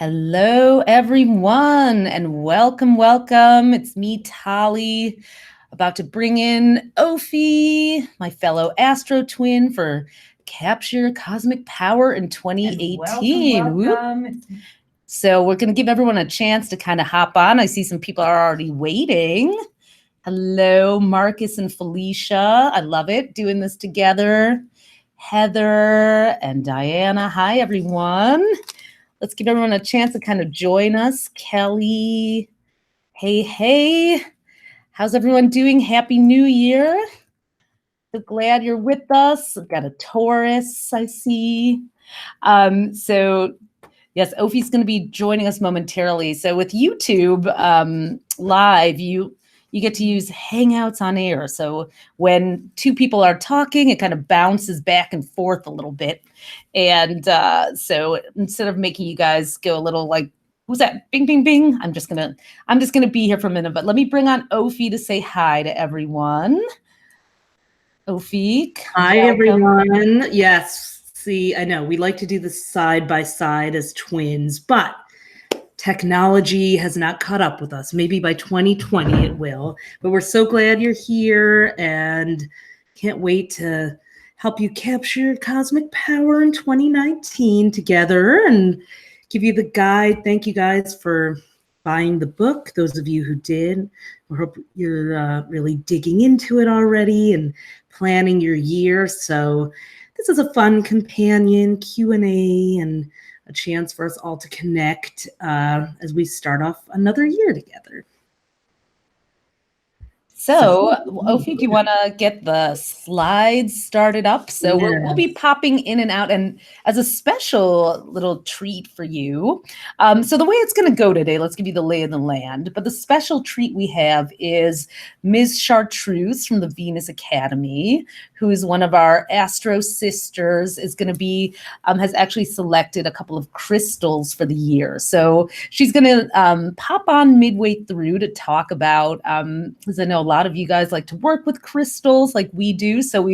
Hello, everyone, and welcome, welcome. It's me, Tali, about to bring in Ophi, my fellow Astro Twin, for Capture Cosmic Power in 2018. Welcome. So we're going to give everyone a chance to kind of hop on. I see some people are already waiting. Hello, Marcus and Felicia. I love it doing this together. Heather and Diana. Hi, everyone. Let's give everyone a chance to kind of join us. Kelly, hey. How's everyone doing? Happy New Year. So glad you're with us. I've got a Taurus, I see. So yes, Ophi's going to be joining us momentarily. So with YouTube Live, you get to use Hangouts on air. So when two people are talking, it kind of bounces back and forth a little bit. And so instead of making you guys go a little like, who's that? Bing, bing, bing. I'm just gonna be here for a minute. But let me bring on Ophi to say hi to everyone. Ophi. Hi, everyone. Yes. See, I know we like to do this side by side as twins, but technology has not caught up with us. Maybe by 2020 it will, but we're so glad you're here and can't wait to help you capture cosmic power in 2019 together and give you the guide. Thank you guys for buying the book. Those of you who did, we hope you're really digging into it already and planning your year. So this is a fun companion Q&A and a chance for us all to connect as we start off another year together. So, Ophi, do you want to get the slides started up? So we'll be popping in and out, and as a special little treat for you. So the way it's going to go today, let's give you the lay of the land. But the special treat we have is MizChartreuse from the Venus Academy, who is one of our Astro sisters, is going to be, has actually selected a couple of crystals for the year. So she's going to pop on midway through to talk about, because I know a lot of you guys like to work with crystals like we do. So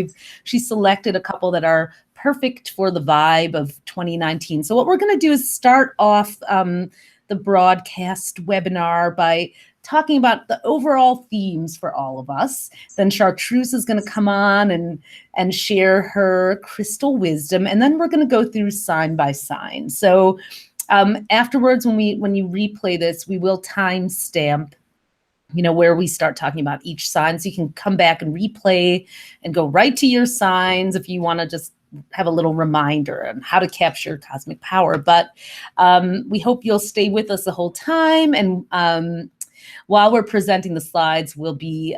she selected a couple that are perfect for the vibe of 2019. So what we're going to do is start off the broadcast webinar by talking about the overall themes for all of us. Then Chartreuse is going to come on and share her crystal wisdom. And then we're going to go through sign by sign. So afterwards, when you replay this, we will timestamp where we start talking about each sign. So you can come back and replay and go right to your signs if you want to just have a little reminder on how to capture cosmic power. But we hope you'll stay with us the whole time. And while we're presenting the slides, we'll be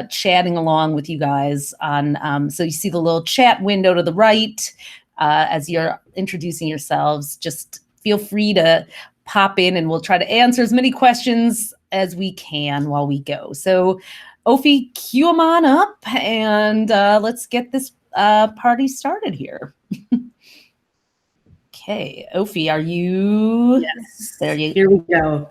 chatting along with you guys on, so you see the little chat window to the right as you're introducing yourselves. Just feel free to pop in and we'll try to answer as many questions as we can while we go. So Ophi, cue them on up and let's get this party started here. Okay, Ophi, are you? Yes. There you Here we go.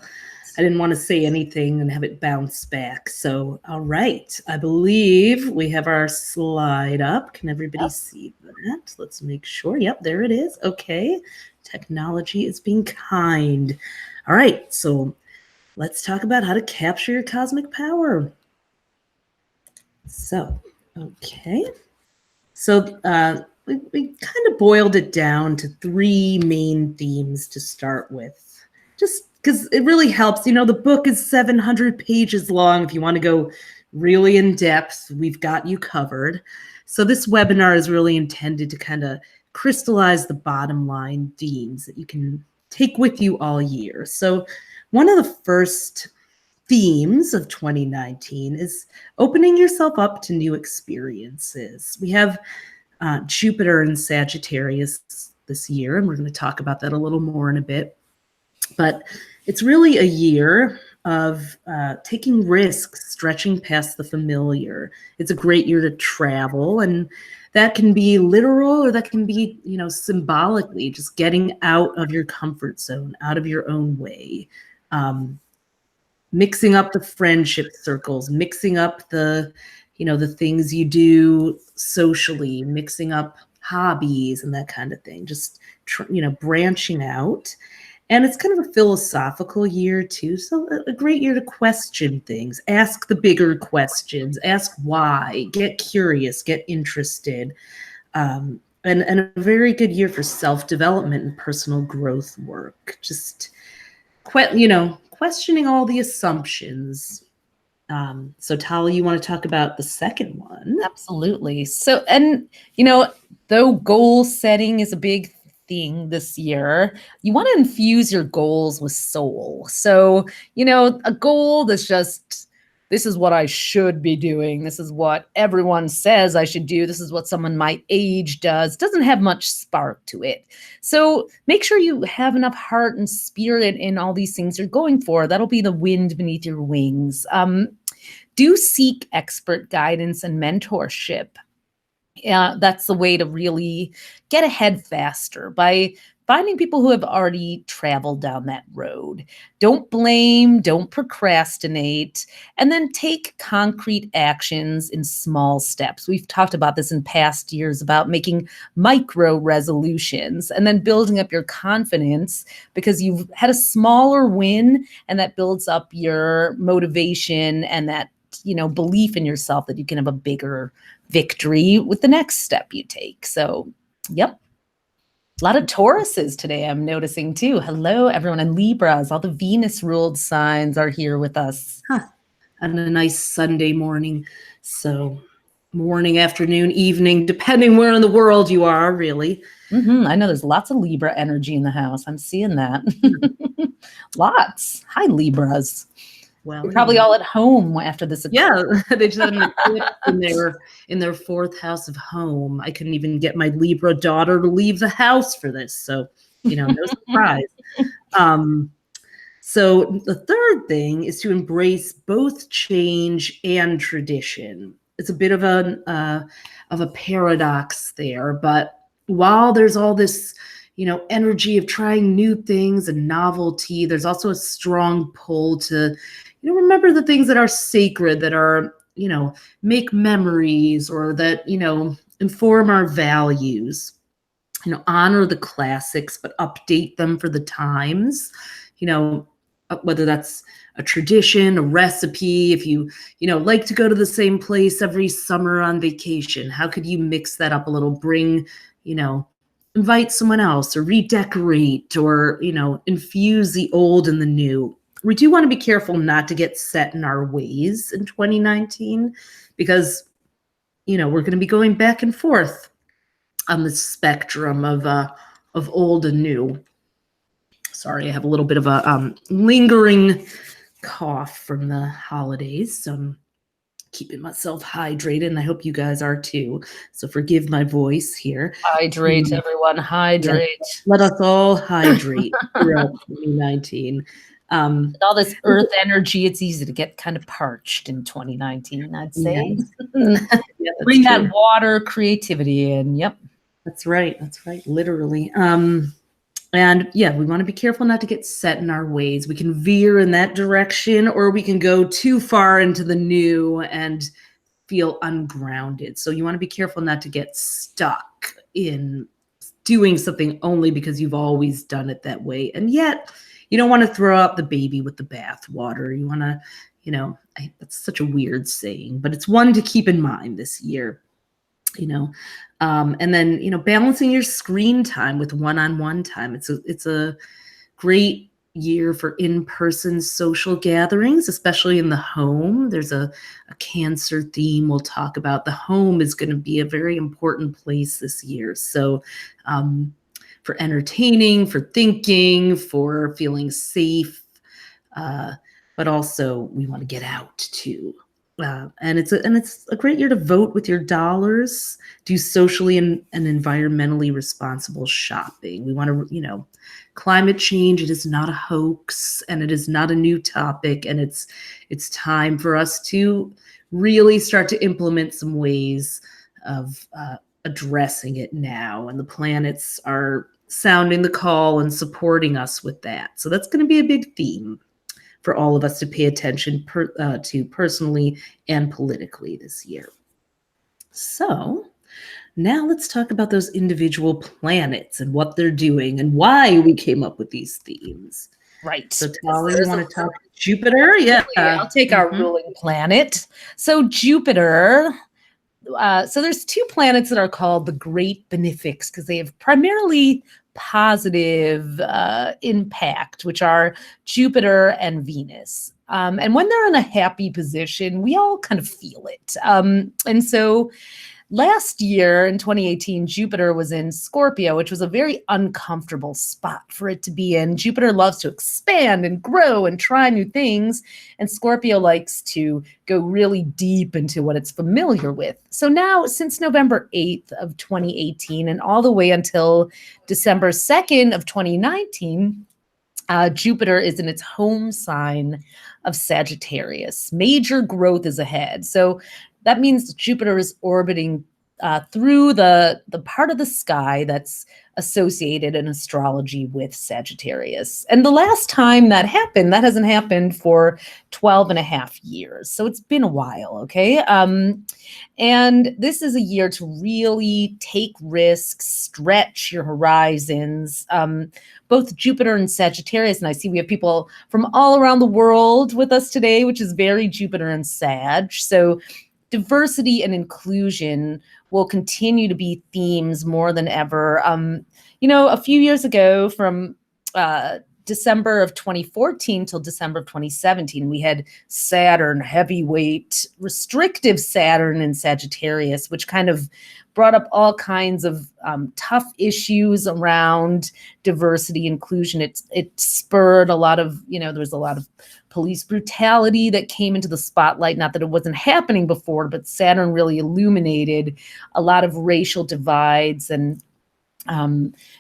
I didn't want to say anything and have it bounce back. So, all right. I believe we have our slide up. Can everybody see that? Let's make sure. Yep, there it is. Okay. Technology is being kind. All right. So let's talk about how to capture your cosmic power. So, okay. So we kind of boiled it down to three main themes to start with. Just because it really helps. The book is 700 pages long. If you want to go really in depth, we've got you covered. So this webinar is really intended to kind of crystallize the bottom line themes that you can take with you all year. So one of the first themes of 2019 is opening yourself up to new experiences. We have Jupiter in Sagittarius this year, and we're going to talk about that a little more in a bit. But it's really a year of taking risks, stretching past the familiar. It's a great year to travel, and that can be literal or that can be, symbolically, just getting out of your comfort zone, out of your own way. Mixing up the friendship circles, mixing up the things you do socially, mixing up hobbies and that kind of thing. Just, branching out. And it's kind of a philosophical year too. So a great year to question things, ask the bigger questions, ask why, get curious, get interested. And a very good year for self-development and personal growth work. Just, questioning all the assumptions. So Tali, you want to talk about the second one? Absolutely. So, and, though goal setting is a big thing this year, you want to infuse your goals with soul. So, a goal that's just, this is what I should be doing. This is what everyone says I should do. This is what someone my age does. Doesn't have much spark to it. So make sure you have enough heart and spirit in all these things you're going for. That'll be the wind beneath your wings. Do seek expert guidance and mentorship. That's the way to really get ahead faster, by finding people who have already traveled down that road. Don't blame, don't procrastinate, and then take concrete actions in small steps. We've talked about this in past years about making micro resolutions and then building up your confidence because you've had a smaller win, and that builds up your motivation and that, belief in yourself that you can have a bigger victory with the next step you take. So, yep. A lot of Tauruses today, I'm noticing too. Hello, everyone. And Libras, all the Venus ruled signs are here with us. On a nice Sunday morning. So morning, afternoon, evening, depending where in the world you are, really. I know there's lots of Libra energy in the house. I'm seeing that. Lots. Hi, Libras. Well, you're probably all at home after this. Yeah, they just had an eclipse in their fourth house of home. I couldn't even get my Libra daughter to leave the house for this, so no surprise. So the third thing is to embrace both change and tradition. It's a bit of a paradox there, but while there's all this energy of trying new things and novelty, there's also a strong pull to remember the things that are sacred, that are, make memories, or that, inform our values. Honor the classics, but update them for the times. Whether that's a tradition, a recipe, if you, like to go to the same place every summer on vacation, how could you mix that up a little, bring, invite someone else, or redecorate, or, infuse the old and the new. We do want to be careful not to get set in our ways in 2019 because, we're going to be going back and forth on the spectrum of old and new. Sorry, I have a little bit of a lingering cough from the holidays, so I'm keeping myself hydrated, and I hope you guys are too. So forgive my voice here. Hydrate, everyone. Hydrate. Yeah, let us all hydrate throughout 2019. All this earth energy, it's easy to get kind of parched in 2019, I'd say. Yeah, bring that water, creativity in. Yep. That's right. Literally. And yeah, we want to be careful not to get set in our ways. We can veer in that direction, or we can go too far into the new and feel ungrounded. So you want to be careful not to get stuck in doing something only because you've always done it that way. And yet you don't want to throw out the baby with the bathwater. You want to, that's such a weird saying, but it's one to keep in mind this year, and then, balancing your screen time with one-on-one time. It's a great year for in-person social gatherings, especially in the home. There's a Cancer theme we'll talk about. The home is going to be a very important place this year. So, for entertaining, for thinking, for feeling safe, but also we want to get out too. And it's a great year to vote with your dollars, do socially and environmentally responsible shopping. We want to, climate change, it is not a hoax, and it is not a new topic, and it's time for us to really start to implement some ways of addressing it now, and the planets are sounding the call and supporting us with that. So that's going to be a big theme for all of us to pay attention to personally and politically this year. So Now let's talk about those individual planets and what they're doing and why we came up with these themes. Right. So Tali, you want to talk Jupiter? Yeah. I'll take our ruling planet. So Jupiter, so there's two planets that are called the Great Benefics because they have primarily positive impact, which are Jupiter and Venus. And when they're in a happy position, we all kind of feel it. And so last year in 2018, Jupiter was in Scorpio, which was a very uncomfortable spot for it to be in. Jupiter loves to expand and grow and try new things, and Scorpio likes to go really deep into what it's familiar with. So now, since November 8th of 2018 and all the way until December 2nd of 2019, Jupiter is in its home sign of Sagittarius. Major growth is ahead. So that means Jupiter is orbiting through the part of the sky that's associated in astrology with Sagittarius. And the last time that happened, that hasn't happened for 12 and a half years. So it's been a while, okay? And this is a year to really take risks, stretch your horizons. Both Jupiter and Sagittarius, and I see we have people from all around the world with us today, which is very Jupiter and Sag. So diversity and inclusion will continue to be themes more than ever. A few years ago, from December of 2014 till December of 2017, we had Saturn, heavyweight, restrictive Saturn in Sagittarius, which kind of brought up all kinds of tough issues around diversity, inclusion. It spurred a lot of, there was a lot of police brutality that came into the spotlight. Not that it wasn't happening before, but Saturn really illuminated a lot of racial divides and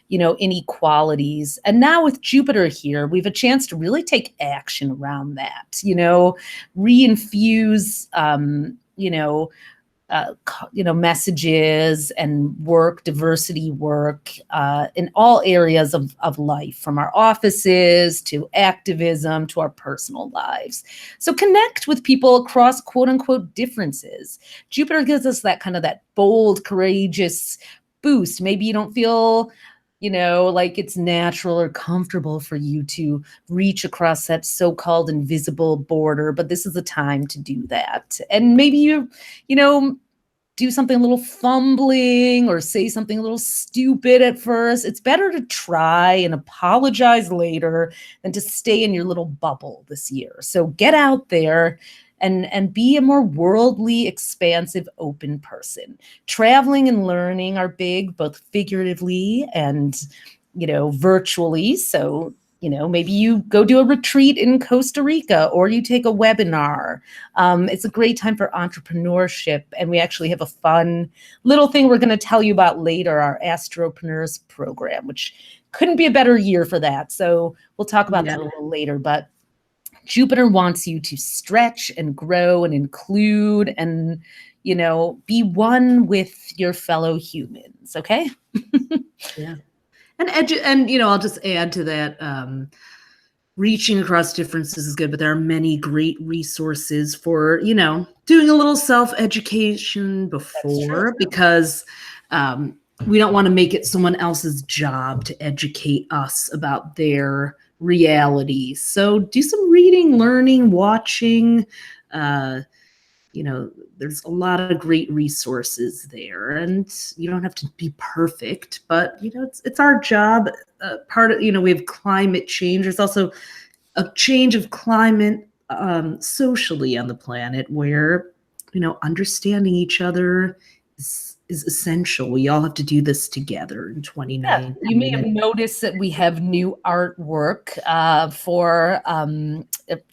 inequalities. And now with Jupiter here, we have a chance to really take action around that, reinfuse, messages and work, diversity work in all areas of life, from our offices to activism to our personal lives. So connect with people across quote unquote differences. Jupiter gives us that kind of that bold, courageous boost. Maybe you don't feel like it's natural or comfortable for you to reach across that so-called invisible border, but this is the time to do that. And maybe you do something a little fumbling or say something a little stupid at first. It's better to try and apologize later than to stay in your little bubble this year. So get out there and be a more worldly, expansive, open person. Traveling and learning are big, both figuratively and, virtually. So, maybe you go do a retreat in Costa Rica or you take a webinar. It's a great time for entrepreneurship. And we actually have a fun little thing we're going to tell you about later, our Astropreneurs program, which couldn't be a better year for that. So we'll talk about that a little later. But Jupiter wants you to stretch and grow and include and, be one with your fellow humans. Okay. Yeah. And I'll just add to that. Reaching across differences is good, but there are many great resources for, doing a little self-education before, because we don't want to make it someone else's job to educate us about their reality. So do some reading, learning, watching. There's a lot of great resources there, and you don't have to be perfect, but it's our job. Part of we have climate change. There's also a change of climate socially on the planet, where understanding each other is essential. We all have to do this together in 2019. Yeah, you may have noticed that we have new artwork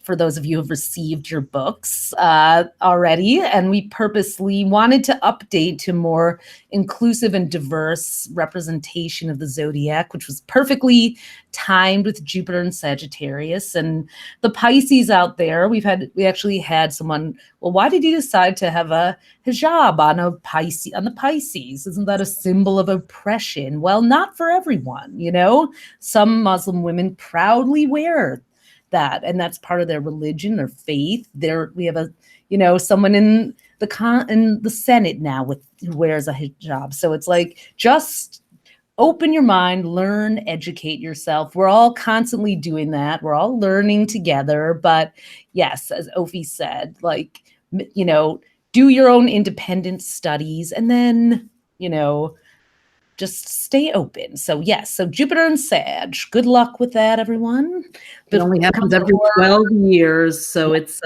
for those of you who have received your books already. And we purposely wanted to update to more inclusive and diverse representation of the zodiac, which was perfectly timed with Jupiter and Sagittarius. And the Pisces out there, we actually had someone, well, why did you decide to have a hijab on the Pisces? Isn't that a symbol of oppression? Well, not for everyone, Some Muslim women proudly wear that, and that's part of their religion, their faith. We have someone in in the Senate now with who wears a hijab. So it's like, just open your mind, learn, educate yourself. We're all constantly doing that. We're all learning together. But yes, as Ophi said, like, do your own independent studies, and then, just stay open. So yes, so Jupiter and Sag. Good luck with that, everyone. It only happens every 12 years, so it's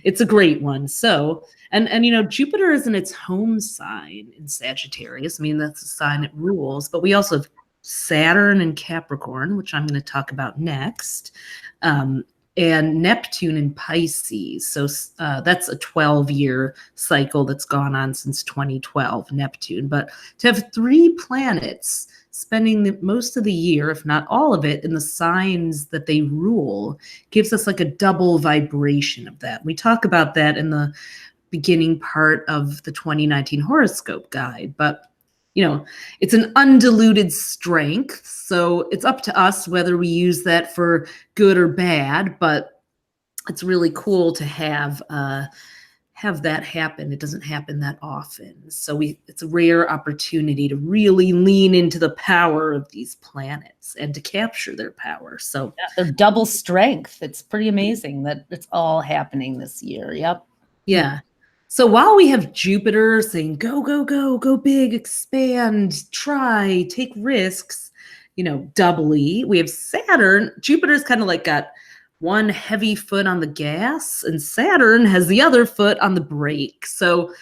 it's a great one. So, and Jupiter is in its home sign in Sagittarius. I mean, that's a sign it rules, but we also have Saturn in Capricorn, which I'm going to talk about next. And Neptune in Pisces. So that's a 12-year cycle that's gone on since 2012, Neptune. But to have 3 planets spending most of the year, if not all of it, in the signs that they rule gives us like a double vibration of that. We talk about that in the beginning part of the 2019 horoscope guide, but it's an undiluted strength. So it's up to us whether we use that for good or bad, but it's really cool to have that happen. It doesn't happen that often. So it's a rare opportunity to really lean into the power of these planets and to capture their power. So their double strength. It's pretty amazing that it's all happening this year. Yep. Yeah. So while we have Jupiter saying, go, go, go, go big, expand, try, take risks, doubly, we have Saturn. Jupiter's kind of like got one heavy foot on the gas, and Saturn has the other foot on the brake. So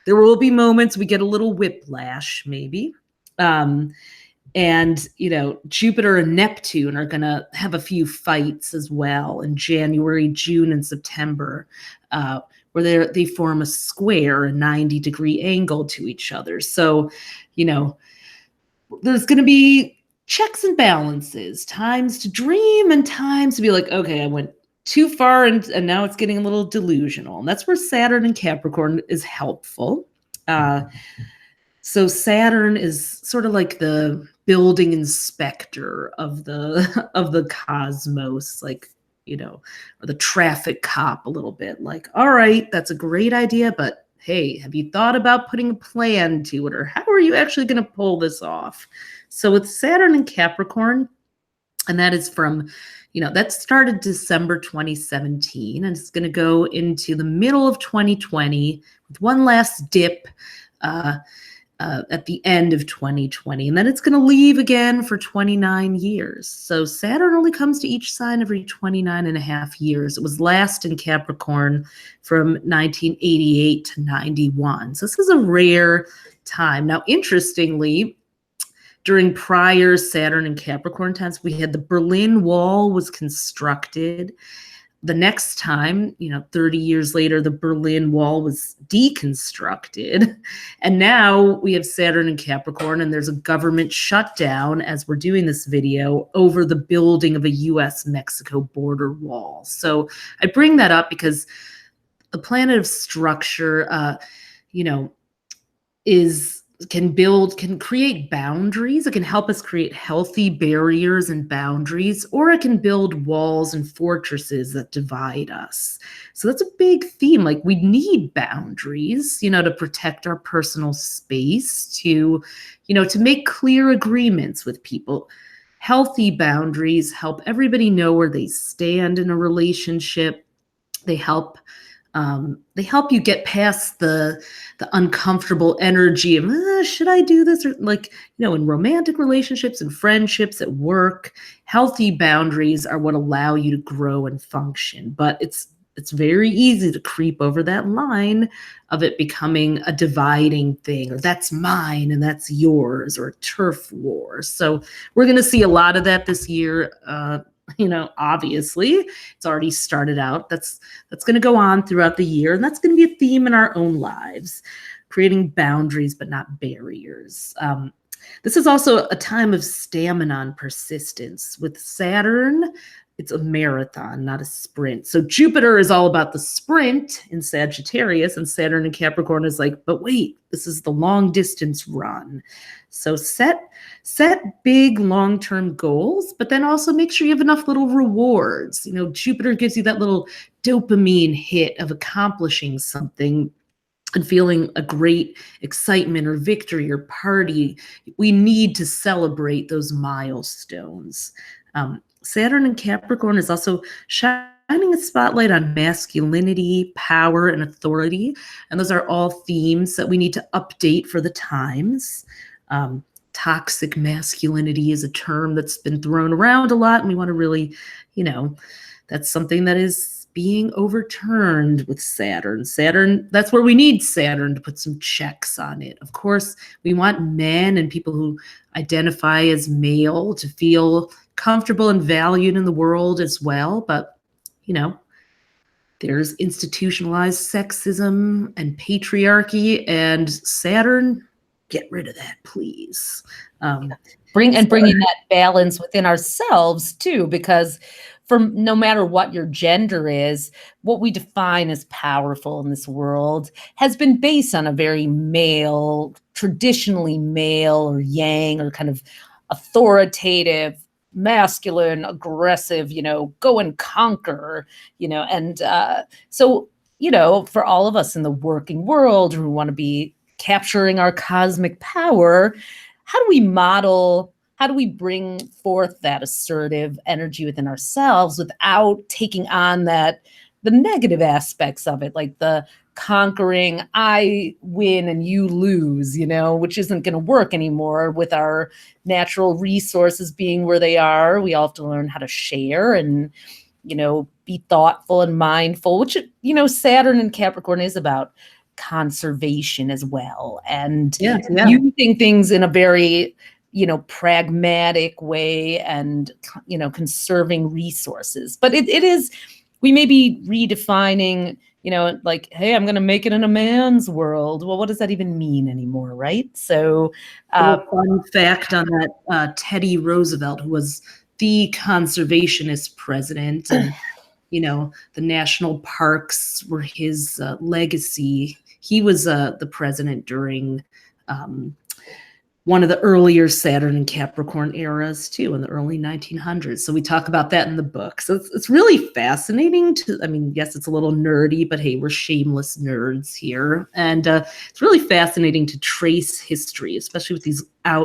there will be moments we get a little whiplash, maybe. And, Jupiter and Neptune are going to have a few fights as well in January, June, and September, where they form a square, a 90-degree angle to each other. So, there's going to be checks and balances, times to dream and times to be like, okay, I went too far and now it's getting a little delusional. And that's where Saturn and Capricorn is helpful. So Saturn is sort of like the building inspector of the cosmos, like, or the traffic cop a little bit, like, all right, that's a great idea, but hey, have you thought about putting a plan to it, or how are you actually going to pull this off? So with Saturn and Capricorn, and that is from, that started December 2017, and it's going to go into the middle of 2020 with one last dip at the end of 2020, and then it's going to leave again for 29 years. So Saturn only comes to each sign every 29 and a half years. It was last in Capricorn from 1988 to 91. So this is a rare time. Now, interestingly, during prior Saturn and Capricorn times, we had the Berlin Wall was constructed. The next time, 30 years later, the Berlin Wall was deconstructed. And now we have Saturn and Capricorn, and there's a government shutdown as we're doing this video over the building of a US-Mexico border wall. So I bring that up because the planet of structure, can create boundaries. It can help us create healthy barriers and boundaries, or it can build walls and fortresses that divide us. So that's a big theme. Like, we need boundaries, to protect our personal space, to make clear agreements with people. Healthy boundaries help everybody know where they stand in a relationship. They help you get past the uncomfortable energy of, should I do this? Or in romantic relationships and friendships at work, healthy boundaries are what allow you to grow and function. But it's very easy to creep over that line of it becoming a dividing thing, or that's mine and that's yours, or a turf war. So we're going to see a lot of that this year. Obviously it's already started out. That's going to go on throughout the year, and that's going to be a theme in our own lives, creating boundaries but not barriers. This is also a time of stamina and persistence with Saturn it's a marathon, not a sprint. So Jupiter is all about the sprint in Sagittarius, and Saturn in Capricorn is like, but wait, this is the long distance run. So set big long-term goals, but then also make sure you have enough little rewards. You know, Jupiter gives you that little dopamine hit of accomplishing something and feeling a great excitement or victory or party. We need to celebrate those milestones. Saturn in Capricorn is also shining a spotlight on masculinity, power, and authority. And those are all themes that we need to update for the times. Toxic masculinity is a term that's been thrown around a lot, and we want to really, you know, that's something that is being overturned with Saturn. Saturn, that's where we need Saturn to put some checks on it. Of course, we want men and people who identify as male to feel comfortable and valued in the world as well. But, you know, there's institutionalized sexism and patriarchy, and Saturn, get rid of that, please. Bringing that balance within ourselves too, because no matter what your gender is, what we define as powerful in this world has been based on a very male, traditionally male or yang or kind of authoritative, masculine, aggressive, you know, go and conquer, you know, and so, you know, for all of us in the working world who want to be capturing our cosmic power, how do we bring forth that assertive energy within ourselves without taking on the negative aspects of it, like the conquering, I win and you lose, you know, which isn't going to work anymore with our natural resources being where they are. We all have to learn how to share and, you know, be thoughtful and mindful, which, you know, Saturn and Capricorn is about conservation as well. And using things in a very, you know, pragmatic way and, you know, conserving resources. But it is, we may be redefining, you know, like, hey, I'm going to make it in a man's world. Well, what does that even mean anymore, right? So fun fact on that, Teddy Roosevelt, who was the conservationist president, and, you know, the national parks were his legacy. He was the president during one of the earlier Saturn and Capricorn eras too, in the early 1900s. So we talk about that in the book. So it's really fascinating I mean, yes, it's a little nerdy, but hey, we're shameless nerds here. And it's really fascinating to trace history, especially with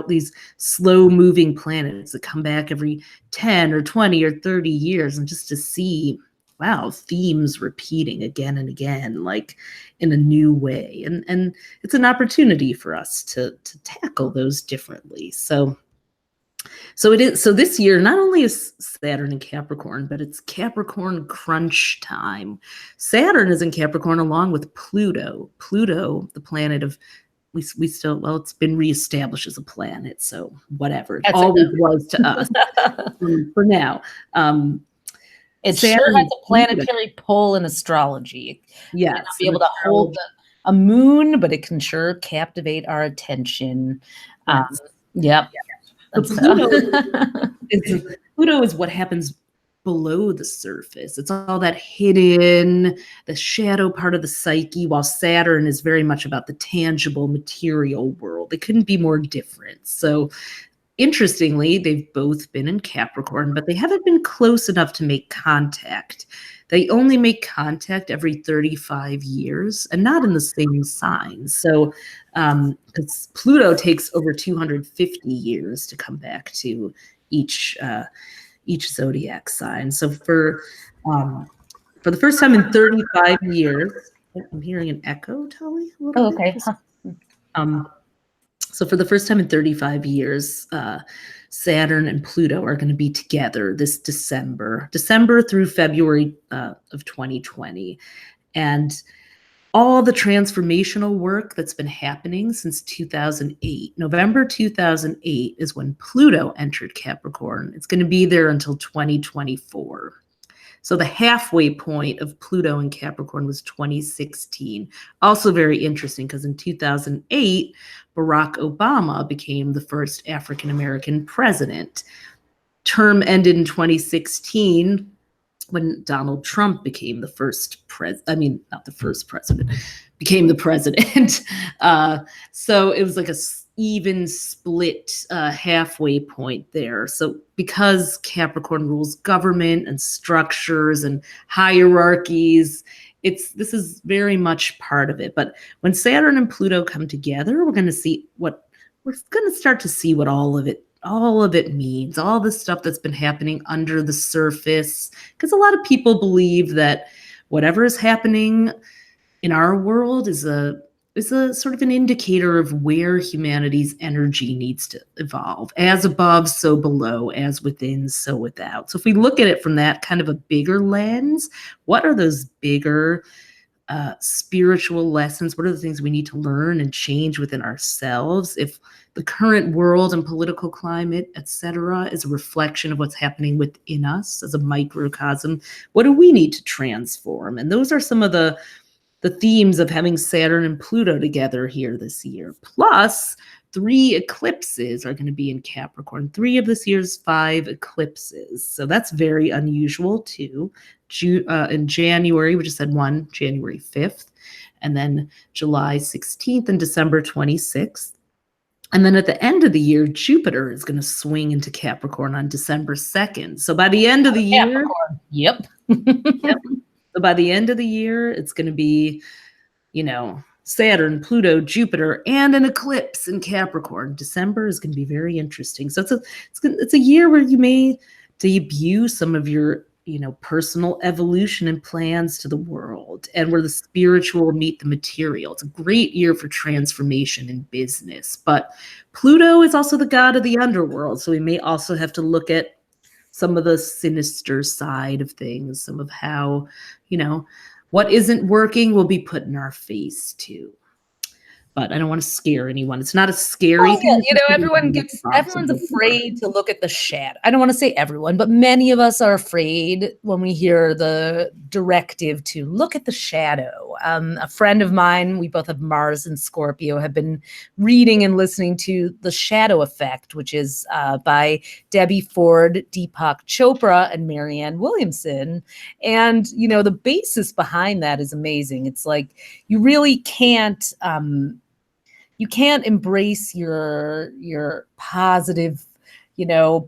these slow moving planets that come back every 10 or 20 or 30 years, and just to see, wow, themes repeating again and again, like in a new way. And it's an opportunity for us to tackle those differently. So this year, not only is Saturn in Capricorn, but it's Capricorn crunch time. Saturn is in Capricorn along with Pluto. Pluto, the planet of, we still, well, it's been reestablished as a planet, so whatever. It always was to us for now. It sure has a planetary pull in astrology. Yes. Not be able to hold a moon, but it can sure captivate our attention. Yep. Pluto is what happens below the surface. It's all that hidden, the shadow part of the psyche, while Saturn is very much about the tangible material world. It couldn't be more different. So interestingly, they've both been in Capricorn, but they haven't been close enough to make contact. They only make contact every 35 years and not in the same sign. So because Pluto takes over 250 years to come back to each zodiac sign. So for the first time in 35 years, I'm hearing an echo, Tali. Oh, okay. So for the first time in 35 years, Saturn and Pluto are going to be together this December through February of 2020. And all the transformational work that's been happening since 2008, November 2008 is when Pluto entered Capricorn. It's going to be there until 2024. So the halfway point of Pluto in Capricorn was 2016. Also very interesting because in 2008, Barack Obama became the first African-American president. term ended in 2016 when Donald Trump became the first not the first president, became the president. So it was like a even split halfway point there. So because Capricorn rules government and structures and hierarchies, this is very much part of it. But when Saturn and Pluto come together, we're going to start to see what all of it means, all the stuff that's been happening under the surface. Because a lot of people believe that whatever is happening in our world is a sort of an indicator of where humanity's energy needs to evolve. As above, so below, as within, so without. So if we look at it from that kind of a bigger lens, what are those bigger spiritual lessons? What are the things we need to learn and change within ourselves? If the current world and political climate, etc., is a reflection of what's happening within us as a microcosm, what do we need to transform? And those are some of the themes of having Saturn and Pluto together here this year. Plus, 3 eclipses are going to be in Capricorn. 3 of this year's 5 eclipses. So that's very unusual too. In January, we just had one, January 5th, and then July 16th and December 26th. And then at the end of the year, Jupiter is going to swing into Capricorn on December 2nd. So by the end of the year, Capricorn. Yep. Yep. So by the end of the year, it's going to be, Saturn, Pluto, Jupiter, and an eclipse in Capricorn. December is going to be very interesting. So it's a year where you may debut some of your, personal evolution and plans to the world, and where the spiritual meet the material. It's a great year for transformation in business. But Pluto is also the god of the underworld. So we may also have to look at some of the sinister side of things, some of how, what isn't working will be put in our face too. But I don't want to scare anyone. It's not a scary thing. Everyone's afraid to look at the shadow. I don't want to say everyone, but many of us are afraid when we hear the directive to look at the shadow. A friend of mine, we both have Mars and Scorpio, have been reading and listening to The Shadow Effect, which is by Debbie Ford, Deepak Chopra, and Marianne Williamson. And, the basis behind that is amazing. It's like you really can't embrace your positive,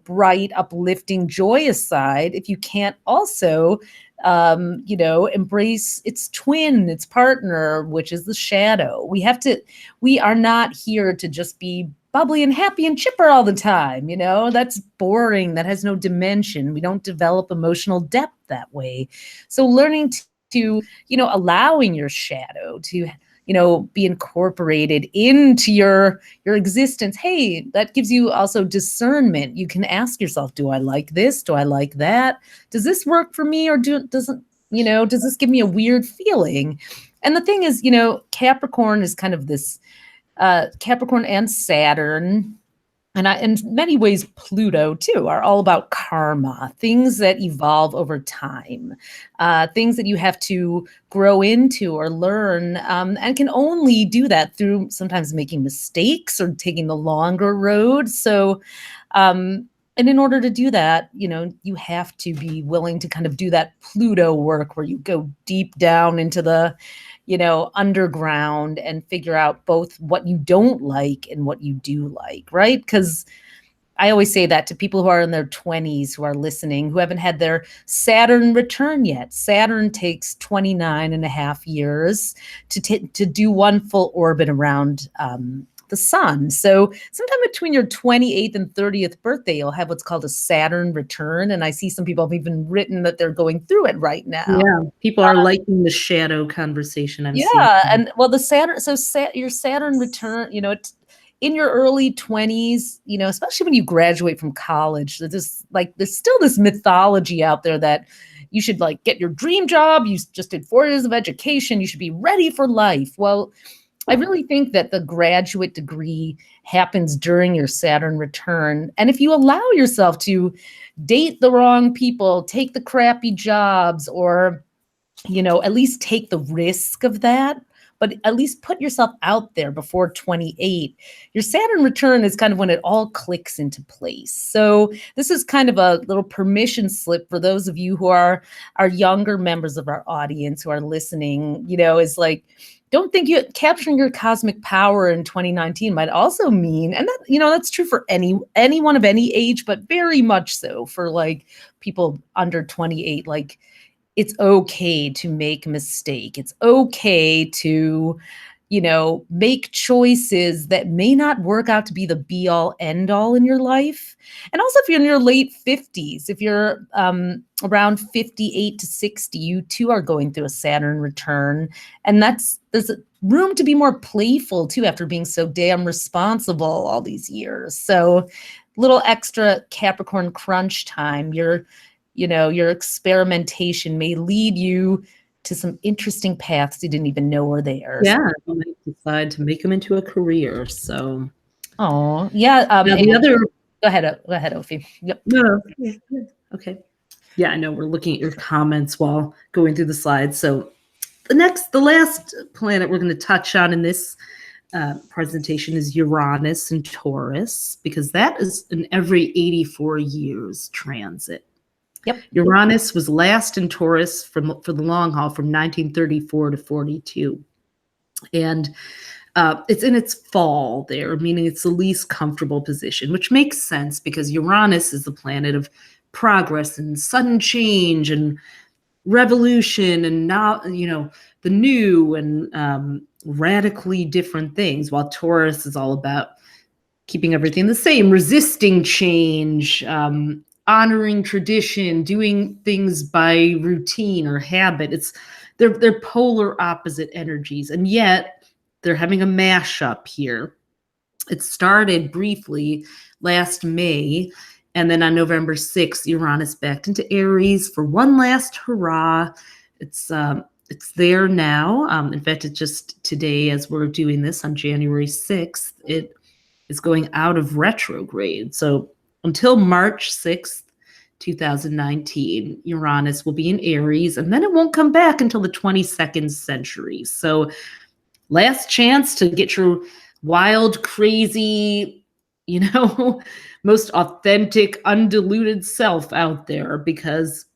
bright, uplifting, joyous side if you can't also, embrace its twin, its partner, which is the shadow. We are not here to just be bubbly and happy and chipper all the time. That's boring. That has no dimension. We don't develop emotional depth that way. So learning to allowing your shadow to be incorporated into your existence. Hey, that gives you also discernment. You can ask yourself, do I like this? Do I like that? Does this work for me? Or does this give me a weird feeling? And the thing is, Capricorn is kind of this, Capricorn and Saturn, and in many ways, Pluto too, are all about karma, things that evolve over time, things that you have to grow into or learn, and can only do that through sometimes making mistakes or taking the longer road. So, and in order to do that, you have to be willing to kind of do that Pluto work where you go deep down into the underground and figure out both what you don't like and what you do like, right? Because I always say that to people who are in their 20s, who are listening, who haven't had their Saturn return yet. Saturn takes 29 and a half years to do one full orbit around the sun. So sometime between your 28th and 30th birthday, you'll have what's called a Saturn return. And I see some people have even written that they're going through it right now. Yeah, people are liking the shadow conversation. And the Saturn, your Saturn return, in your early 20s, especially when you graduate from college, there's still this mythology out there that you should get your dream job. You just did 4 years of education. You should be ready for life. Well, I really think that the graduate degree happens during your Saturn return. And if you allow yourself to date the wrong people, take the crappy jobs, or, at least take the risk of that, but at least put yourself out there before 28. Your Saturn return is kind of when it all clicks into place. So this is kind of a little permission slip for those of you who are younger members of our audience who are listening, is like, don't think you capturing your cosmic power in 2019 might also mean, and that, that's true for anyone of any age, but very much so for like people under 28. Like, it's okay to make a mistake. It's okay to, make choices that may not work out to be the be all end all in your life. And also, if you're in your late 50s, if you're around 58 to 60, you too are going through a Saturn return. And there's room to be more playful too after being so damn responsible all these years. So little extra Capricorn crunch time. Your experimentation may lead you to some interesting paths you didn't even know were there. Yeah, you might decide to make them into a career. So, oh yeah. Now the other. Go ahead, Ophi. Yep. No. Yeah, okay. Yeah, I know we're looking at your comments while going through the slides. So, the last planet we're going to touch on in this presentation is Uranus and Taurus, because that is an every 84 years transit. Yep. Uranus was last in Taurus for the long haul from 1934 to 42. And it's in its fall there, meaning it's the least comfortable position, which makes sense because Uranus is the planet of progress and sudden change and revolution and the new and radically different things, while Taurus is all about keeping everything the same, resisting change, honoring tradition, doing things by routine or habit. They're polar opposite energies, and yet they're having a mashup here. It started briefly last May, and then on November 6th, Uranus backed into Aries for one last hurrah. It's there now. In fact, it's just today, as we're doing this on January 6th, it is going out of retrograde. So until March 6th, 2019, Uranus will be in Aries, and then it won't come back until the 22nd century. So last chance to get your wild, crazy, most authentic, undiluted self out there, because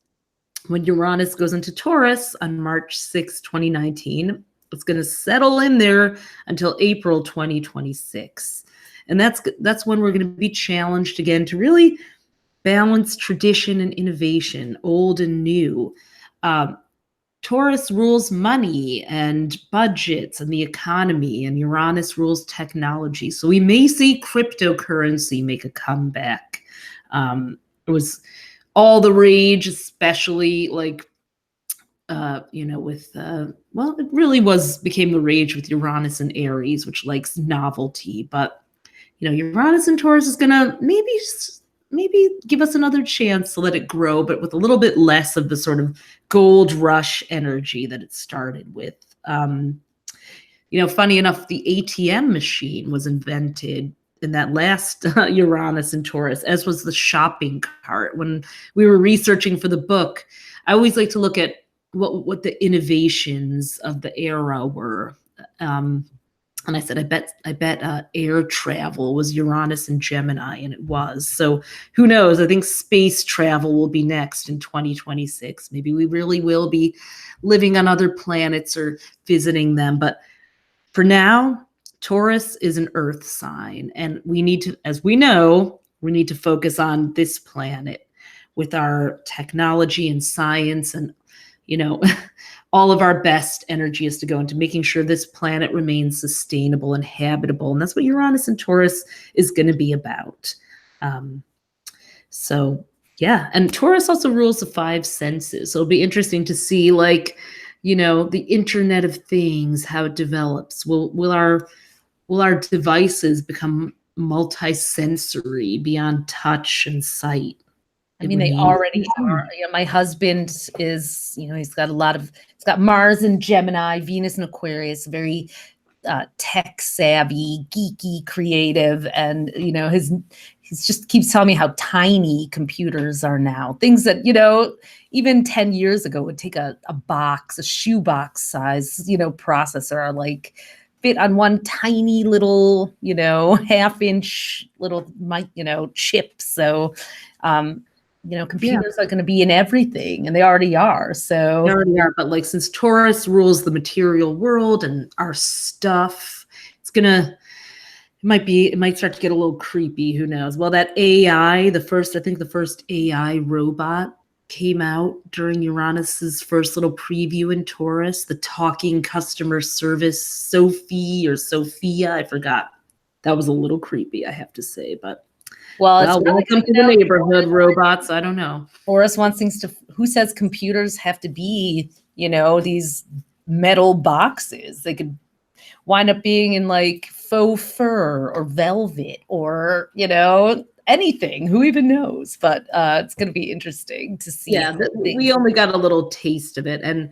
when Uranus goes into Taurus on March 6, 2019, it's going to settle in there until April 2026. And that's when we're going to be challenged again to really balance tradition and innovation, old and new. Taurus rules money and budgets and the economy, and Uranus rules technology. So we may see cryptocurrency make a comeback. It was all the rage, especially it really became the rage with Uranus and Aries, which likes novelty. But, Uranus and Taurus is going to maybe give us another chance to let it grow, but with a little bit less of the sort of gold rush energy that it started with. Funny enough, the ATM machine was invented in that last Uranus and Taurus, as was the shopping cart. When we were researching for the book, I always like to look at what the innovations of the era were. And I said, I bet air travel was Uranus and Gemini, and it was. So who knows? I think space travel will be next in 2026. Maybe we really will be living on other planets or visiting them. But for now, Taurus is an Earth sign, and we need to, as we know, we need to focus on this planet with our technology and science and, all of our best energy is to go into making sure this planet remains sustainable and habitable. And that's what Uranus and Taurus is going to be about. So, yeah. And Taurus also rules the five senses. So it'll be interesting to see, the Internet of Things, how it develops. Will our devices become multi-sensory beyond touch and sight? I mean, they already are. My husband is, he's got Mars in Gemini, Venus in Aquarius, very tech savvy, geeky, creative, and he just keeps telling me how tiny computers are now. Things that even 10 years ago would take a box, a shoebox size processor, are like fit on one tiny little half-inch little chip. So computers are going to be in everything, and they already are. So they already are, but like since Taurus rules the material world and our stuff, it might start to get a little creepy. Who knows? Well, that AI, the first AI robot came out during Uranus's first little preview in Taurus, the talking customer service Sophie or Sophia, I forgot. That was a little creepy, I have to say, but welcome to the neighborhood, robots. I don't know. Taurus wants things to, who says computers have to be, these metal boxes? They could wind up being in like faux fur or velvet or, anything. Who even knows? But it's going to be interesting to see. Yeah, we only got a little taste of it. And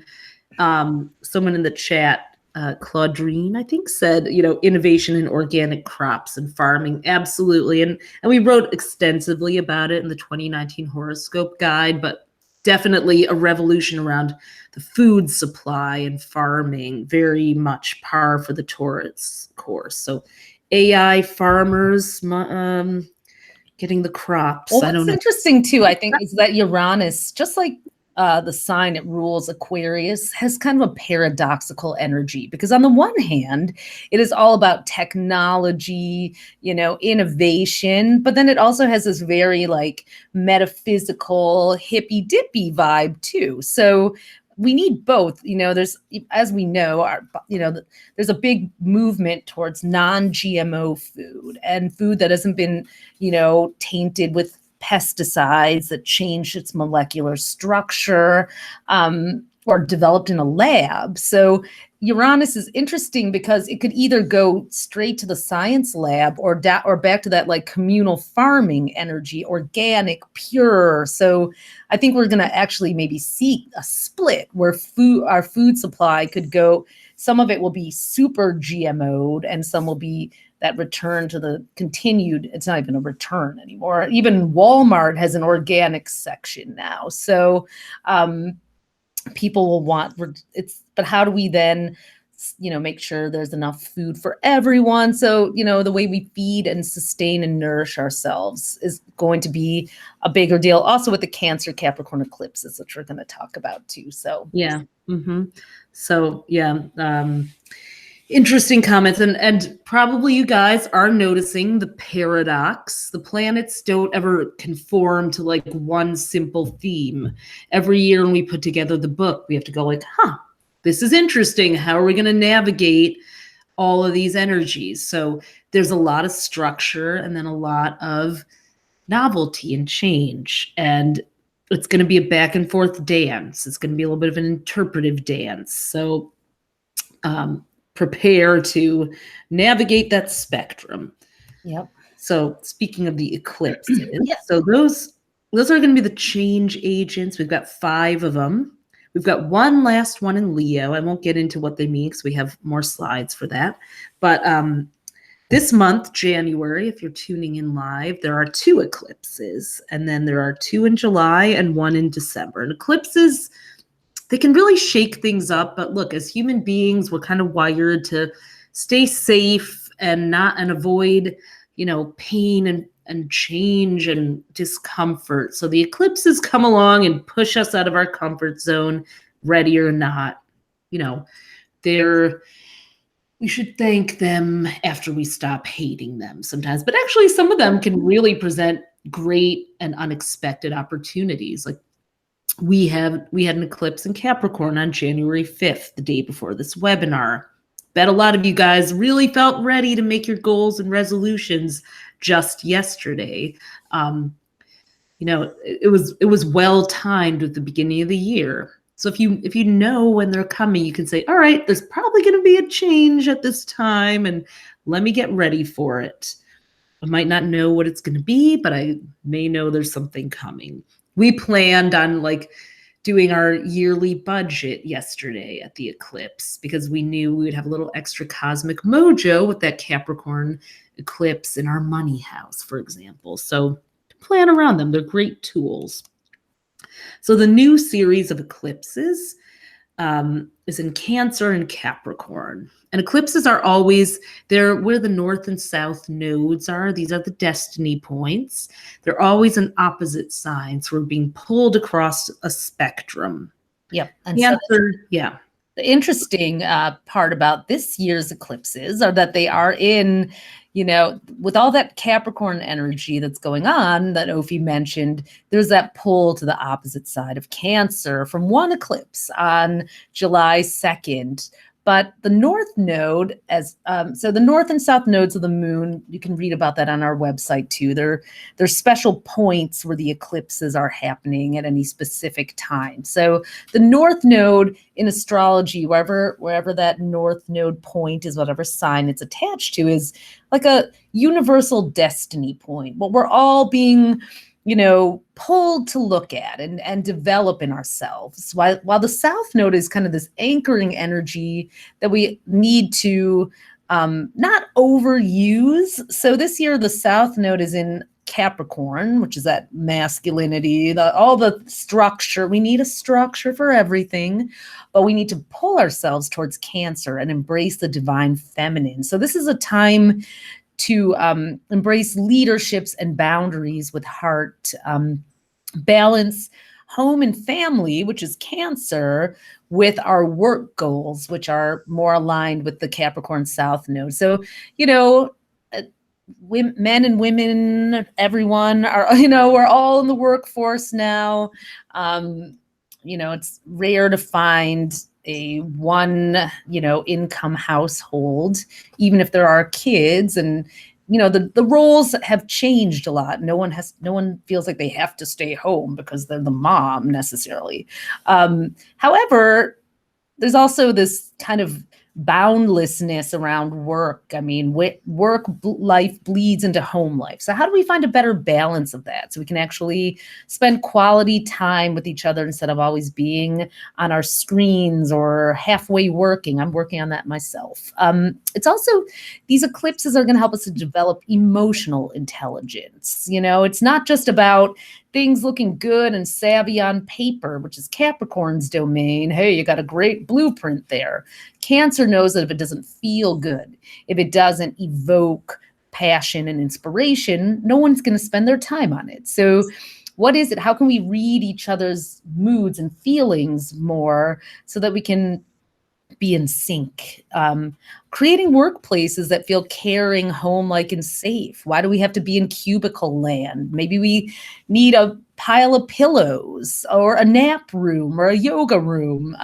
someone in the chat, Claudrine, I think, said, innovation in organic crops and farming. Absolutely. And we wrote extensively about it in the 2019 Horoscope Guide, but definitely a revolution around the food supply and farming, very much par for the Taurus course. So AI farmers getting the crops. Well, what's interesting too, I think, is that Uranus, just like the sign it rules, Aquarius, has kind of a paradoxical energy, because on the one hand, it is all about technology, innovation, but then it also has this very like metaphysical, hippy dippy vibe too. So we need both. There's, as we know, there's a big movement towards non-GMO food and food that hasn't been, tainted with pesticides that change its molecular structure, or developed in a lab. So Uranus is interesting because it could either go straight to the science lab or back to that like communal farming energy, organic, pure. So I think we're going to actually maybe see a split where our food supply could go. Some of it will be super GMO'd, and some will be that return to the continued. It's not even a return anymore. Even Walmart has an organic section now. So people will want but how do we then make sure there's enough food for everyone? So the way we feed and sustain and nourish ourselves is going to be a bigger deal, also with the Cancer Capricorn eclipses, which we're going to talk about too. So yeah. So yeah, interesting comments. And probably you guys are noticing the paradox. The planets don't ever conform to like one simple theme. Every year when we put together the book, we have to go like, this is interesting. How are we going to navigate all of these energies? So there's a lot of structure and then a lot of novelty and change. And it's going to be a back and forth dance. It's going to be a little bit of an interpretive dance. So prepare to navigate that spectrum. Yep. So speaking of the eclipses, so those are going to be the change agents. We've got 5 of them. We've got one last one in Leo. I won't get into what they mean because we have more slides for that. But this month, January, if you're tuning in live, there are 2 eclipses. And then there are 2 in July and 1 in December. And eclipses, they can really shake things up. But look, as human beings, we're kind of wired to stay safe and avoid, pain and change and discomfort. So the eclipses come along and push us out of our comfort zone, ready or not. We should thank them after we stop hating them sometimes. But actually, some of them can really present great and unexpected opportunities. Like we had an eclipse in Capricorn on January 5th, the day before this webinar. Bet a lot of you guys really felt ready to make your goals and resolutions just yesterday. It was well timed at the beginning of the year. So if you know when they're coming, you can say, all right, there's probably going to be a change at this time, and let me get ready for it. I might not know what it's going to be, but I may know there's something coming. We planned on like doing our yearly budget yesterday at the eclipse because we knew we would have a little extra cosmic mojo with that Capricorn eclipse in our money house, for example. So plan around them. They're great tools. So the new series of eclipses is in Cancer and Capricorn. And eclipses are always there where the north and south nodes are. These are the destiny points. They're always in opposite signs. We're being pulled across a spectrum. Yep. And Cancer, yeah. The interesting part about this year's eclipses are that they are in, with all that Capricorn energy that's going on that Ophi mentioned, there's that pull to the opposite side of Cancer from one eclipse on July 2nd. But the north node, so the north and south nodes of the moon, you can read about that on our website too. They're special points where the eclipses are happening at any specific time. So the north node in astrology, wherever that north node point is, whatever sign it's attached to, is like a universal destiny point. What we're all being pulled to look at and develop in ourselves. While the South Node is kind of this anchoring energy that we need to not overuse. So this year, the South Node is in Capricorn, which is that masculinity, all the structure. We need a structure for everything, but we need to pull ourselves towards Cancer and embrace the divine feminine. So this is a time to embrace leaderships and boundaries with heart, balance home and family, which is Cancer, with our work goals, which are more aligned with the Capricorn South Node. So, men and women, everyone are, we're all in the workforce now. It's rare to find a one, income household, even if there are kids, and the roles have changed a lot. No one feels like they have to stay home because they're the mom necessarily. However, there's also this kind of boundlessness around work. I mean, work life bleeds into home life. So how do we find a better balance of that so we can actually spend quality time with each other instead of always being on our screens or halfway working? I'm working on that myself. It's also, these eclipses are going to help us to develop emotional intelligence. It's not just about things looking good and savvy on paper, which is Capricorn's domain. Hey, you got a great blueprint there. Cancer knows that if it doesn't feel good, if it doesn't evoke passion and inspiration, no one's going to spend their time on it. So what is it? How can we read each other's moods and feelings more so that we can be in sync? Creating workplaces that feel caring, home-like, and safe. Why do we have to be in cubicle land? Maybe we need a pile of pillows or a nap room or a yoga room.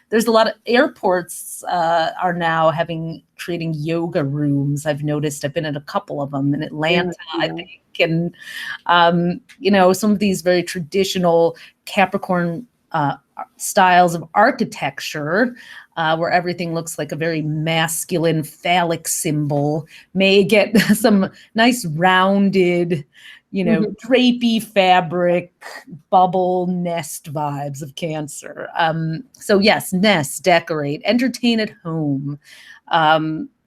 There's a lot of airports are now creating yoga rooms. I've noticed. I've been at a couple of them in Atlanta, I think. And, some of these very traditional Capricorn styles of architecture, where everything looks like a very masculine phallic symbol, may get some nice rounded, drapey fabric, bubble nest vibes of Cancer. So yes, nest, decorate, entertain at home.